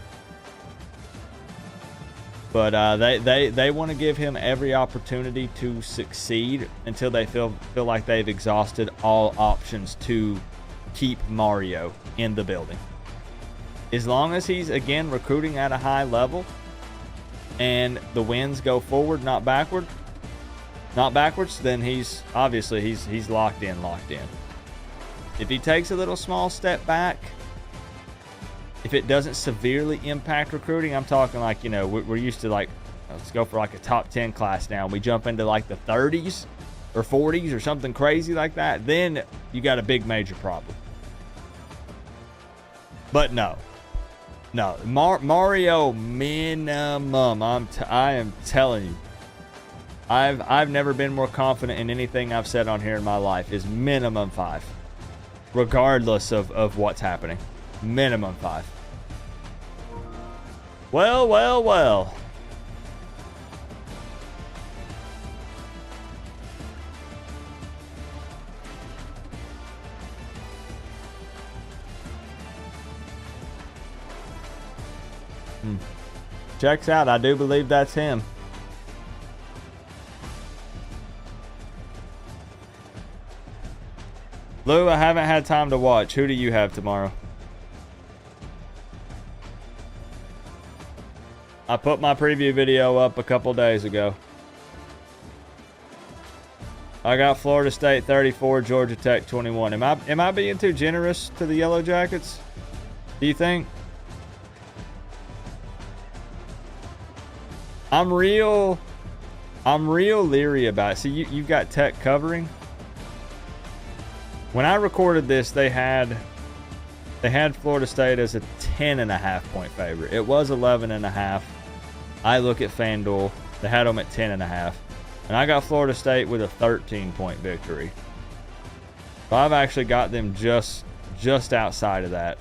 But they want to give him every opportunity to succeed until they feel like they've exhausted all options to keep Mario in the building. As long as he's, again, recruiting at a high level and the wins go forward, not backwards, then he's obviously he's locked in. If he takes a little small step back, if it doesn't severely impact recruiting, I'm talking like, you know, we're used to like, let's go for like a top 10 class now. We jump into like the 30s or 40s or something crazy like that. Then you got a big major problem. But no, Mario minimum. I am telling you, I've never been more confident in anything I've said on here in my life. Is minimum 5, regardless of what's happening. Minimum 5. Well. Checks out. I do believe that's him. Lou, I haven't had time to watch. Who do you have tomorrow? I put my preview video up a couple days ago. I got Florida State 34, Georgia Tech 21. Am I being too generous to the Yellow Jackets? Do you think? I'm real leery about it. See, you've got Tech covering. When I recorded this, they had Florida State as a 10.5 point favorite. It was 11.5. I look at FanDuel. They had them at 10.5. And I got Florida State with a 13-point victory. So I've actually got them just outside of that.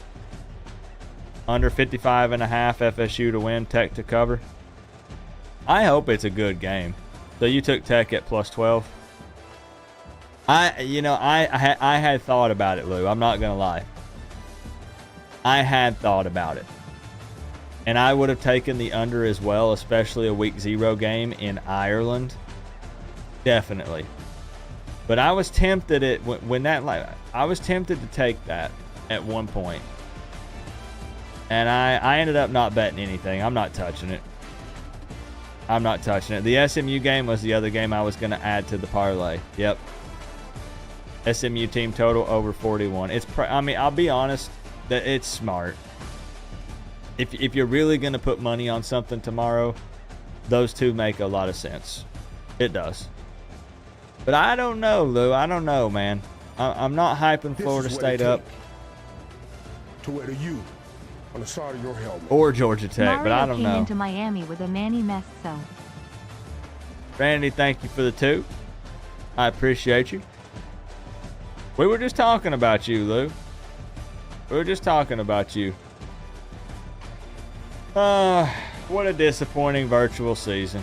Under 55.5 FSU to win, Tech to cover. I hope it's a good game. So you took Tech at plus 12. I had thought about it, Lou. I'm not going to lie. I had thought about it. And I would have taken the under as well, especially a week 0 game in Ireland. Definitely. But I was tempted I was tempted to take that at one point. And I ended up not betting anything. I'm not touching it. The SMU game was the other game I was going to add to the parlay. Yep. SMU team total over 41. I'll be honest, that it's smart. If you're really going to put money on something tomorrow, those two make a lot of sense. It does. But I don't know, Lou. I don't know, man. I'm not hyping Florida State up. To wear the U on the side of your helmet. Or Georgia Tech, Mario but I don't know. came into Miami with a Manny Messo. Randy, thank you for the 2. I appreciate you. We were just talking about you, Lou. We were just talking about you. What a disappointing virtual season.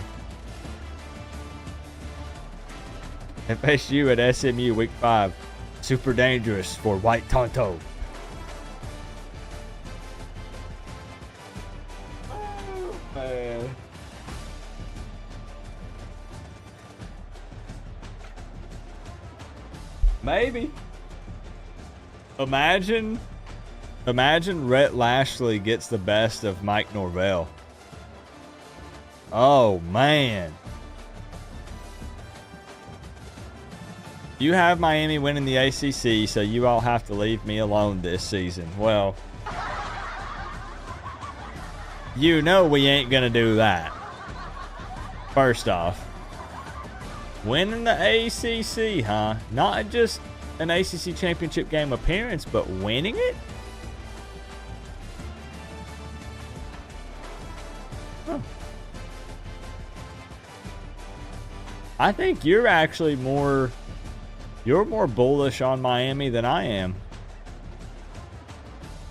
FSU at SMU week 5. Super dangerous for White Tonto. Oh, man. Maybe. Imagine Rhett Lashley gets the best of Mike Norvell. Oh, man. You have Miami winning the ACC, so you all have to leave me alone this season. Well, you know we ain't going to do that. First off, winning the ACC, huh? Not just an ACC championship game appearance, but winning it? Huh. I think you're actually more bullish on Miami than I am.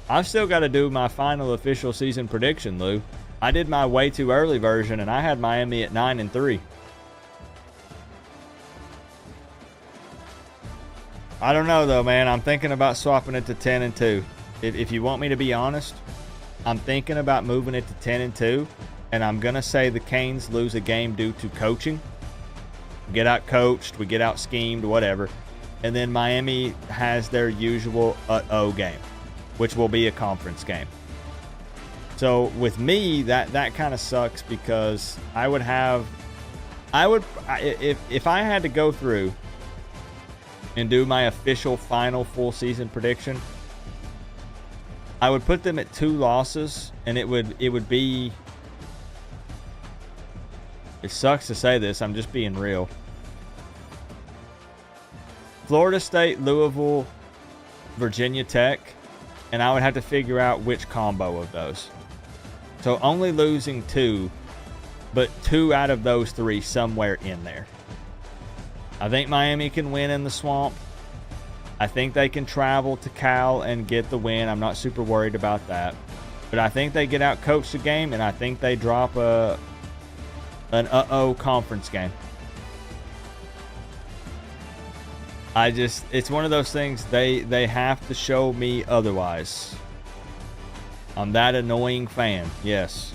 I've still got to do my final official season prediction, Lou. I did my way too early version, and I had Miami at 9-3. I don't know though, man. I'm thinking about swapping it to 10-2. If you want me to be honest, I'm thinking about moving it to 10-2, and I'm gonna say the Canes lose a game due to coaching. We get out coached, we get out schemed, whatever, and then Miami has their usual game, which will be a conference game. So with me, that kind of sucks because if I had to go through and do my official final full season prediction, I would put them at 2 losses, and it would be, it sucks to say this, I'm just being real. Florida State, Louisville, Virginia Tech, and I would have to figure out which combo of those. So only losing 2, but 2 out of those 3 somewhere in there. I think Miami can win in the Swamp. I think they can travel to Cal and get the win. I'm not super worried about that. But I think they get out coached the game, and I think they drop an conference game. It's one of those things, they have to show me otherwise. I'm that annoying fan, yes.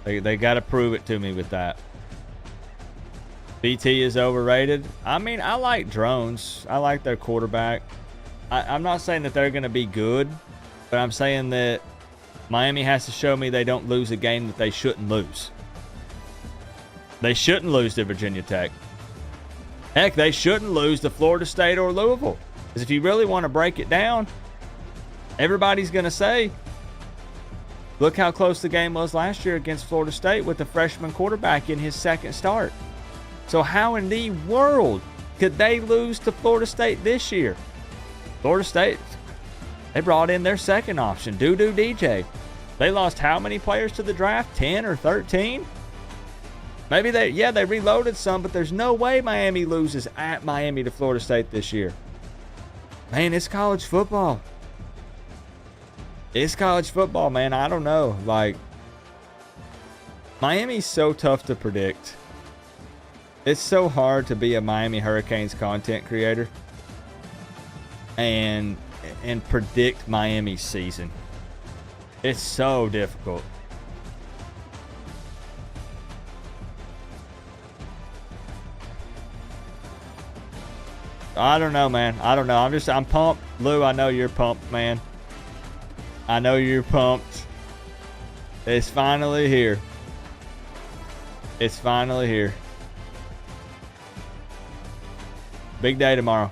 They got to prove it to me with that. BT is overrated. I mean, I like Drones. I like their quarterback. I'm not saying that they're going to be good, but I'm saying that Miami has to show me they don't lose a game that they shouldn't lose. They shouldn't lose to Virginia Tech. Heck, they shouldn't lose to Florida State or Louisville. Because if you really want to break it down, everybody's going to say, look how close the game was last year against Florida State with the freshman quarterback in his second start. So how in the world could they lose to Florida State this year? Florida State, they brought in their second option, Doo-Doo DJ. They lost how many players to the draft? 10 or 13? Maybe they reloaded some, but there's no way Miami loses at Miami to Florida State this year. Man, it's college football. It's college football, man. I don't know. Like, Miami's so tough to predict. It's so hard to be a Miami Hurricanes content creator and predict Miami's season. It's so difficult. I don't know, man. I don't know. I'm pumped. Lou, I know you're pumped, man. I know you're pumped. It's finally here. It's finally here. Big day tomorrow.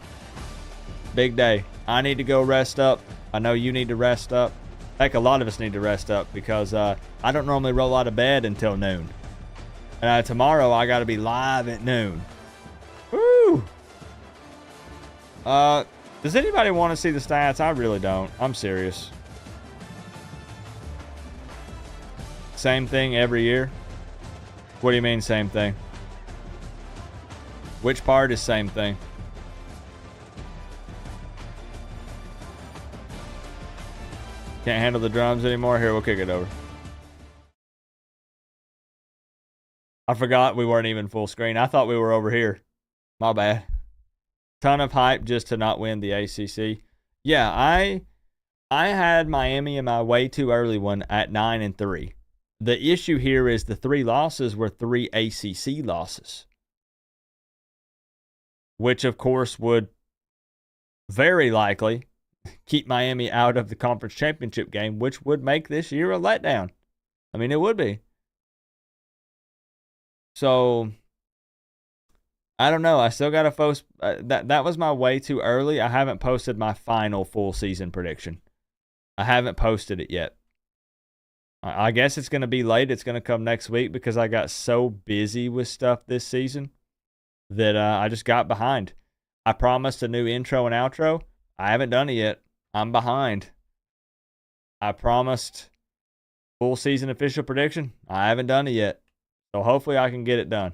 Big day. I need to go rest up. I know you need to rest up. Heck, a lot of us need to rest up because I don't normally roll out of bed until noon. And tomorrow I got to be live at noon. Woo! Does anybody want to see the stats? I really don't. I'm serious. Same thing every year? What do you mean same thing? Which part is same thing? Can't handle the drums anymore? Here, we'll kick it over. I forgot we weren't even full screen. I thought we were over here. My bad. Ton of hype just to not win the ACC. Yeah, I had Miami in my way too early one at 9-3. The issue here is the 3 losses were 3 ACC losses, which of course would very likely keep Miami out of the conference championship game, which would make this year a letdown. I mean, it would be. So I don't know. I still got to post. That was my way too early. I haven't posted my final full season prediction. I haven't posted it yet. I guess it's going to be late. It's going to come next week because I got so busy with stuff this season that I just got behind. I promised a new intro and outro. I haven't done it yet. I'm behind. I promised full season official prediction. I haven't done it yet. So hopefully I can get it done.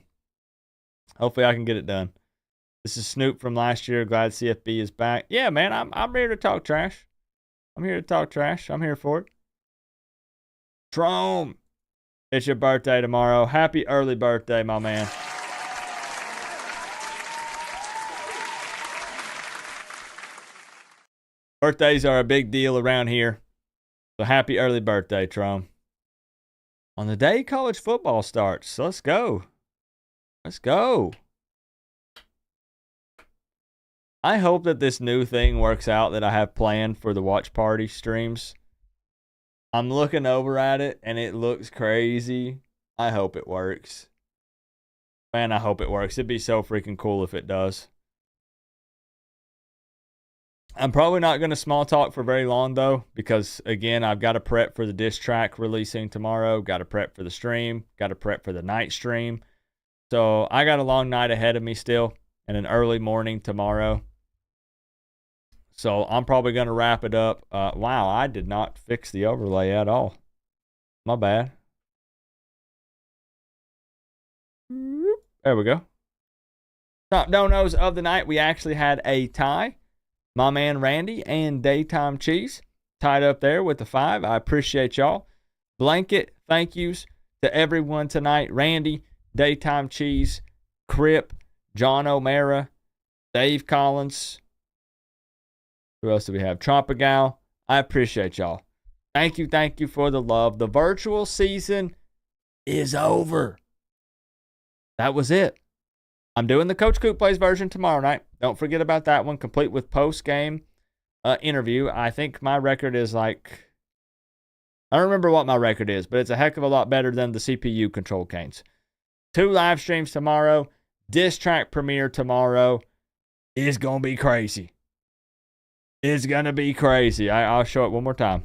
Hopefully I can get it done. This is Snoop from last year. Glad CFB is back. Yeah, man, I'm here to talk trash. I'm here to talk trash. I'm here for it. Trome, it's your birthday tomorrow. Happy early birthday, my man. Birthdays are a big deal around here. So happy early birthday, Trom. On the day college football starts. Let's go. Let's go. I hope that this new thing works out that I have planned for the watch party streams. I'm looking over at it and it looks crazy. I hope it works. Man, I hope it works. It'd be so freaking cool if it does. I'm probably not going to small talk for very long, though, because, again, I've got to prep for the diss track releasing tomorrow. Got to prep for the stream. Got to prep for the night stream. So I got a long night ahead of me still and an early morning tomorrow. So I'm probably going to wrap it up. Wow, I did not fix the overlay at all. My bad. There we go. Top donos of the night. We actually had a tie. My man Randy and Daytime Cheese tied up there with the 5. I appreciate y'all. Blanket thank yous to everyone tonight. Randy, Daytime Cheese, Crip, John O'Mara, Dave Collins. Who else do we have? Trompagal. I appreciate y'all. Thank you for the love. The virtual season is over. That was it. I'm doing the Coach Coop Plays version tomorrow night. Don't forget about that one, complete with post-game interview. I think my record is like, I don't remember what my record is, but it's a heck of a lot better than the CPU control canes. 2 live streams tomorrow. Diss track premiere tomorrow. It's going to be crazy. It's going to be crazy. I'll show it one more time.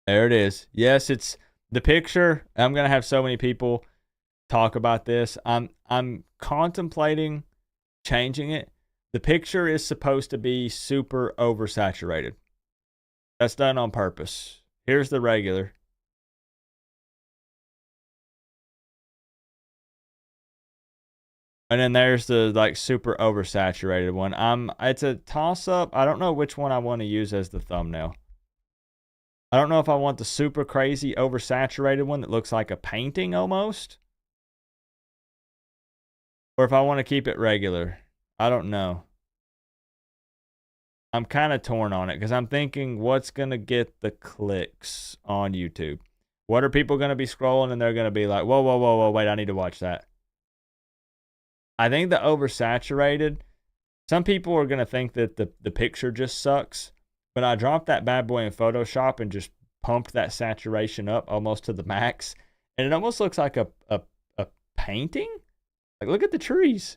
There it is. Yes, it's the picture. I'm going to have so many people talk about this. I'm contemplating changing it. The picture is supposed to be super oversaturated. That's done on purpose. Here's the regular. And then there's the like super oversaturated one. It's a toss up. I don't know which one I want to use as the thumbnail. I don't know if I want the super crazy oversaturated one that looks like a painting almost, or if I want to keep it regular. I don't know. I'm kind of torn on it because I'm thinking what's going to get the clicks on YouTube. What are people going to be scrolling and they're going to be like, whoa, wait, I need to watch that. I think the oversaturated, some people are going to think that the picture just sucks. But I dropped that bad boy in Photoshop and just pumped that saturation up almost to the max. And it almost looks like a painting. Like, look at the trees.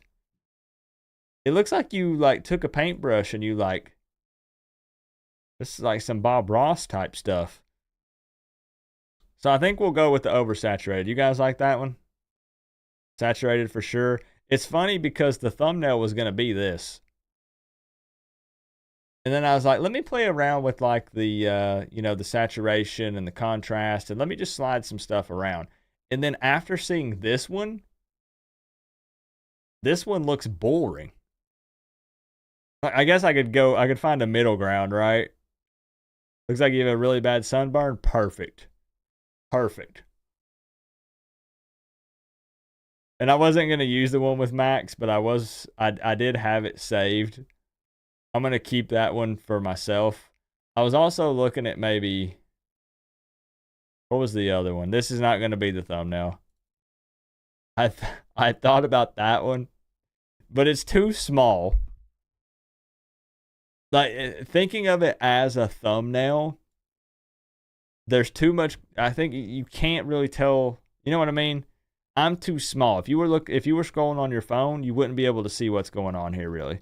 It looks like you, like, took a paintbrush and you, like, this is like some Bob Ross type stuff. So I think we'll go with the oversaturated. You guys like that one? Saturated for sure. It's funny because the thumbnail was going to be this. And then I was like, let me play around with like the, the saturation and the contrast. And let me just slide some stuff around. And then after seeing this one looks boring. I guess I could find a middle ground, right? Looks like you have a really bad sunburn. Perfect. And I wasn't going to use the one with Max, but I did have it saved. I'm going to keep that one for myself. I was also looking at maybe, what was the other one? This is not going to be the thumbnail. I thought about that one, but it's too small. Like, thinking of it as a thumbnail, there's too much. I think you can't really tell. You know what I mean? I'm too small. If you were scrolling on your phone, you wouldn't be able to see what's going on here, really.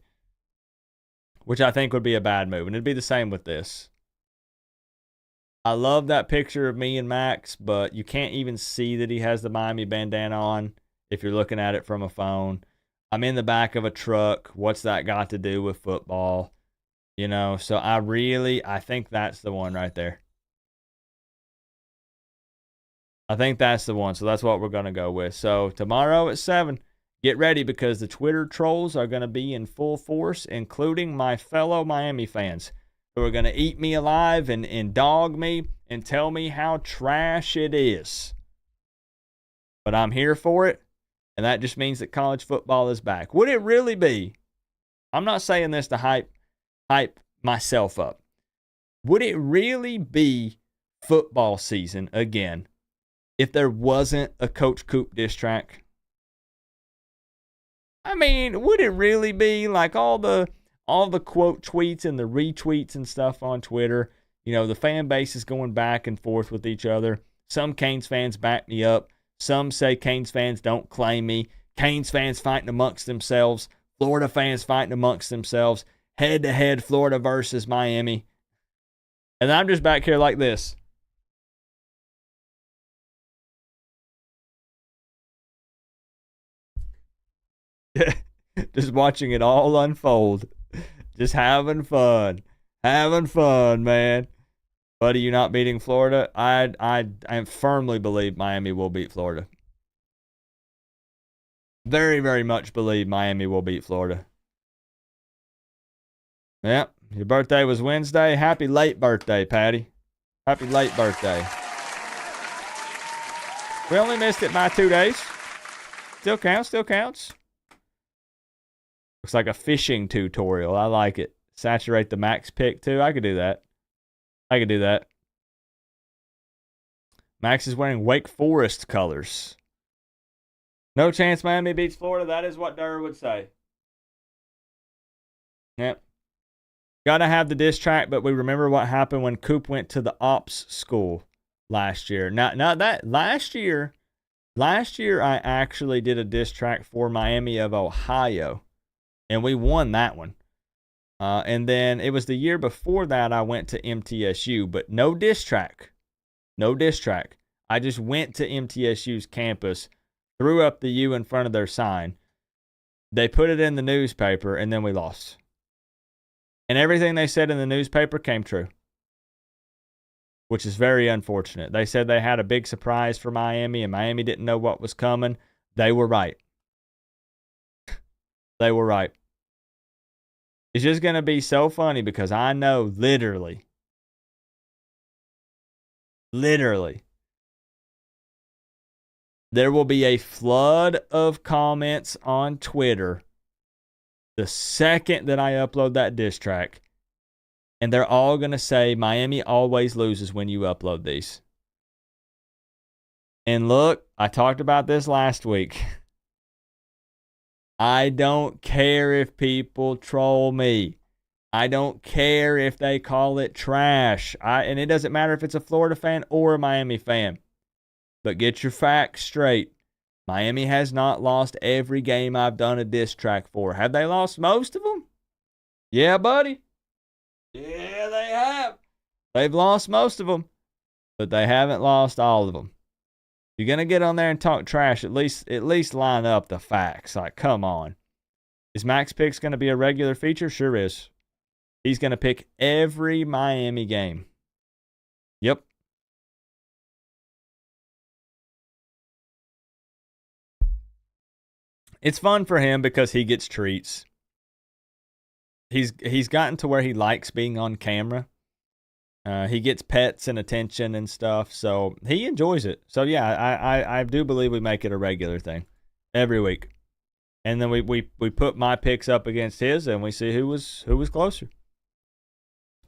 Which I think would be a bad move. And it'd be the same with this. I love that picture of me and Max, but you can't even see that he has the Miami bandana on if you're looking at it from a phone. I'm in the back of a truck. What's that got to do with football? You know, so I think that's the one right there. I think that's the one. So that's what we're going to go with. So tomorrow at 7. Get ready because the Twitter trolls are going to be in full force, including my fellow Miami fans who are going to eat me alive and dog me and tell me how trash it is. But I'm here for it, and that just means that college football is back. Would it really be? I'm not saying this to hype myself up. Would it really be football season again if there wasn't a Coach Coop diss track? I mean, would it really be like all the quote tweets and the retweets and stuff on Twitter? You know, the fan base is going back and forth with each other. Some Canes fans back me up. Some say Canes fans don't claim me. Canes fans fighting amongst themselves. Florida fans fighting amongst themselves. Head-to-head Florida versus Miami. And I'm just back here like this. Just watching it all unfold. Just having fun. Having fun, man. Buddy, you not beating Florida? I firmly believe Miami will beat Florida. Very, very much believe Miami will beat Florida. Yep. Your birthday was Wednesday. Happy late birthday, Patty. Happy late birthday. We only missed it by 2 days. Still counts, still counts. Looks like a fishing tutorial. I like it. Saturate the max pick, too. I could do that. I could do that. Max is wearing Wake Forest colors. No chance Miami beats Florida. That is what Durr would say. Yep. Gotta have the diss track, but we remember what happened when Coop went to the ops school last year. Now that last year I actually did a diss track for Miami of Ohio, and we won that one. And then it was the year before that I went to MTSU, but no diss track. No diss track. I just went to MTSU's campus, threw up the U in front of their sign. They put it in the newspaper, and then we lost. And everything they said in the newspaper came true, which is very unfortunate. They said they had a big surprise for Miami, and Miami didn't know what was coming. They were right. They were right. It's just going to be so funny because I know literally, there will be a flood of comments on Twitter the second that I upload that diss track, and they're all going to say Miami always loses when you upload these. And look, I talked about this last week. I don't care if people troll me. I don't care if they call it trash. And it doesn't matter if it's a Florida fan or a Miami fan. But get your facts straight. Miami has not lost every game I've done a diss track for. Have they lost most of them? Yeah, buddy. Yeah, they have. They've lost most of them, but they haven't lost all of them. If you're going to get on there and talk trash, at least line up the facts. Like, come on. Is Max Picks going to be a regular feature? Sure is. He's going to pick every Miami game. Yep. It's fun for him because he gets treats. He's gotten to where he likes being on camera. He gets pets and attention and stuff, so he enjoys it. So yeah, I do believe we make it a regular thing every week, and then we put my picks up against his, and we see who was closer.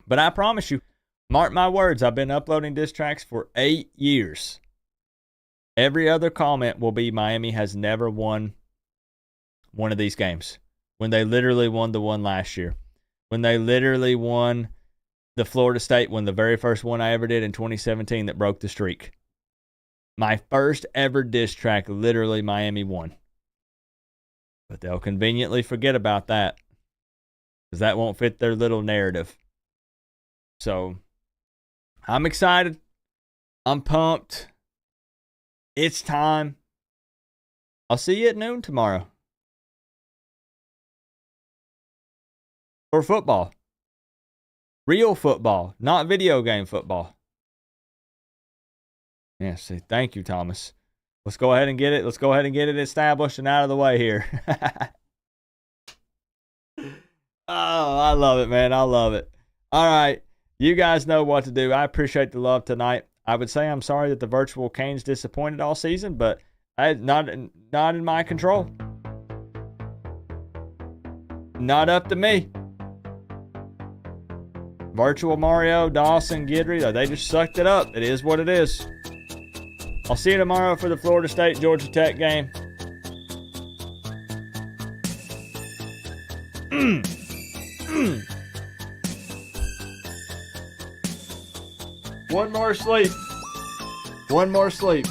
But I promise you, mark my words, I've been uploading diss tracks for 8 years. Every other comment will be Miami has never won one of these games, when they literally won the one last year, when they literally won the Florida State one, the very first one I ever did in 2017 that broke the streak. My first ever diss track, literally Miami won. But they'll conveniently forget about that because that won't fit their little narrative. So I'm excited. I'm pumped. It's time. I'll see you at noon tomorrow. For football. Real football, not video game football. Yeah, see, thank you, Thomas. Let's go ahead and get it. Let's go ahead and get it established and out of the way here. Oh, I love it, man. I love it. All right. You guys know what to do. I appreciate the love tonight. I would say I'm sorry that the virtual Canes disappointed all season, but not in my control. Not up to me. Virtual Mario, Dawson, Guidry, they just sucked it up. It is what it is. I'll see you tomorrow for the Florida State Georgia Tech game. One more sleep. One more sleep.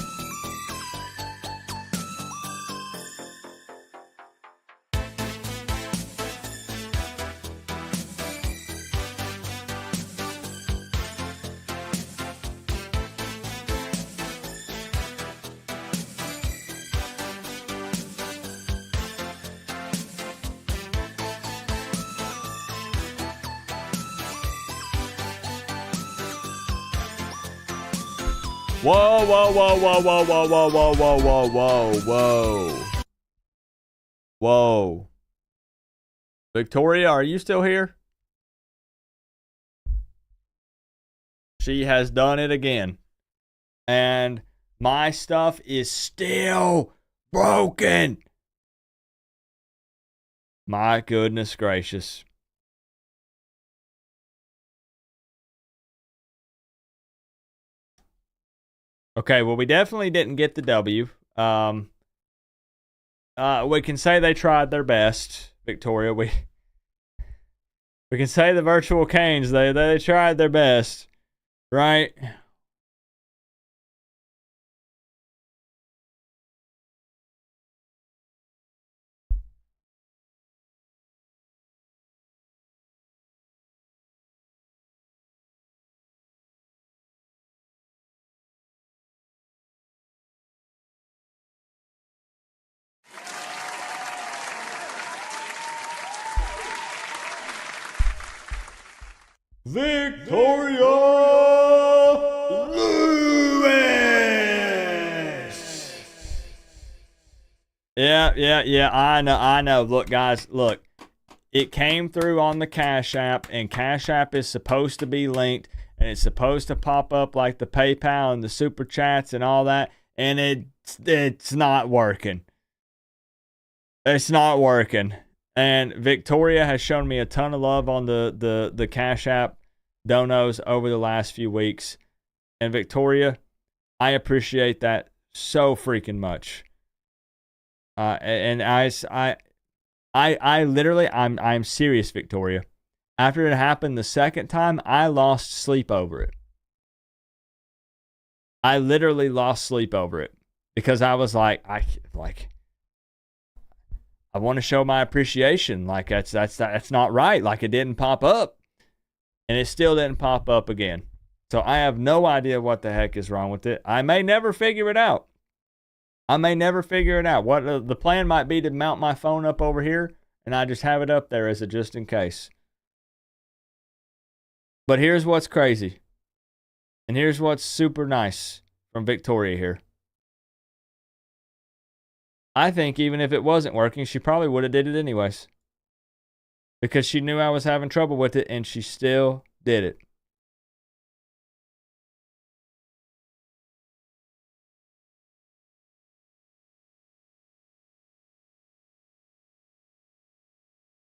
Whoa, whoa, whoa, whoa, whoa, whoa, whoa, whoa, whoa, whoa, whoa, whoa. Whoa. Victoria, are you still here? She has done it again. And my stuff is still broken. My goodness gracious. Okay, well, we definitely didn't get the W. We can say they tried their best, Victoria. We can say the virtual Canes, they tried their best, right? Victoria Lewis. Yeah. I know. Look, guys, look. It came through on the Cash App, and Cash App is supposed to be linked, and it's supposed to pop up like the PayPal and the Super Chats and all that, and it's not working. It's not working. And Victoria has shown me a ton of love on the Cash App donos over the last few weeks. And Victoria, I appreciate that so freaking much. And I literally, I'm serious, Victoria. After it happened the second time, I lost sleep over it. I literally lost sleep over it because I was like, I want to show my appreciation. Like that's not right. Like it didn't pop up, and it still didn't pop up again. So I have no idea what the heck is wrong with it. I may never figure it out. What the plan might be to mount my phone up over here, and I just have it up there as a just in case. But here's what's crazy, and here's what's super nice from Victoria here. I think even if it wasn't working, she probably would have did it anyways. Because she knew I was having trouble with it, and she still did it.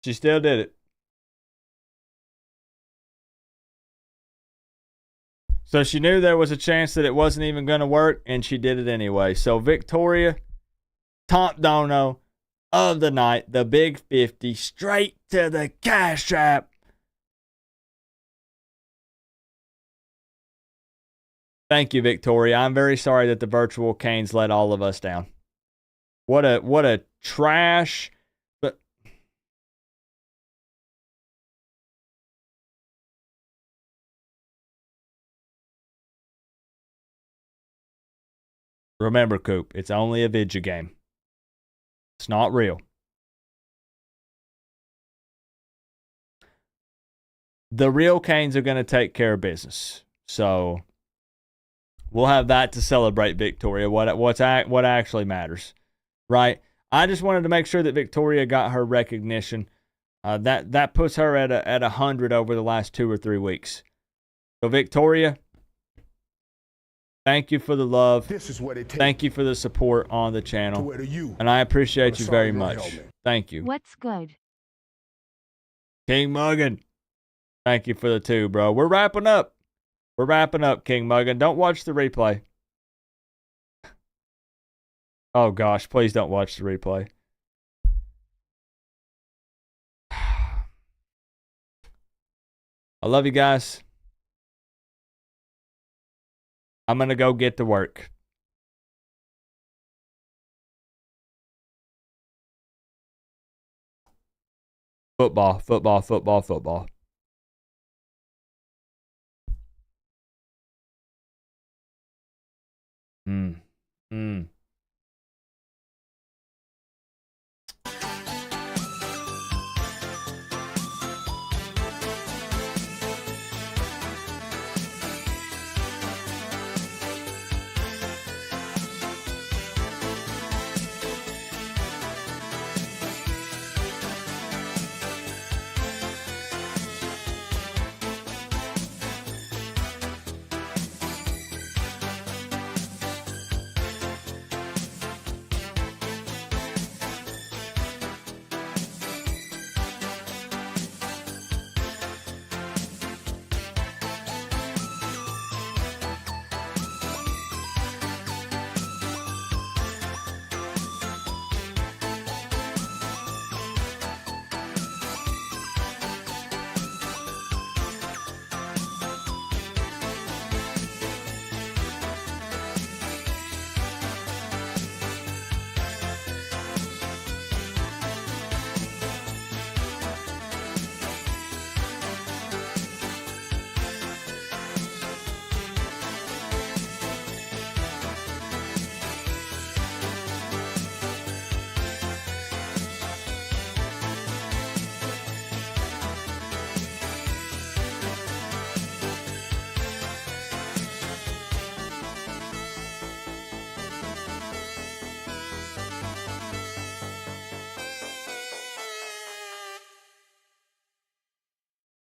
She still did it. So she knew there was a chance that it wasn't even going to work, and she did it anyway. So Victoria, top dono of the night, the big 50, straight to the Cash App. Thank you, Victoria. I'm very sorry that the virtual Canes let all of us down. What a trash. But remember, Coop, it's only a video game. It's not real. The real Canes are going to take care of business. So we'll have that to celebrate, Victoria. What actually matters, right? I just wanted to make sure that Victoria got her recognition. That puts her at 100 over the last 2 or 3 weeks. So, Victoria, thank you for the love. This is what it takes. Thank you for the support on the To channel. wear the U And I on appreciate the you side very of your much. helmet. Thank you. What's good? King Muggan, thank you for the 2, bro. We're wrapping up. We're wrapping up, King Muggan. Don't watch the replay. Oh, gosh. Please don't watch the replay. I love you guys. I'm going to go get to work. Football, football, football, football. Mm.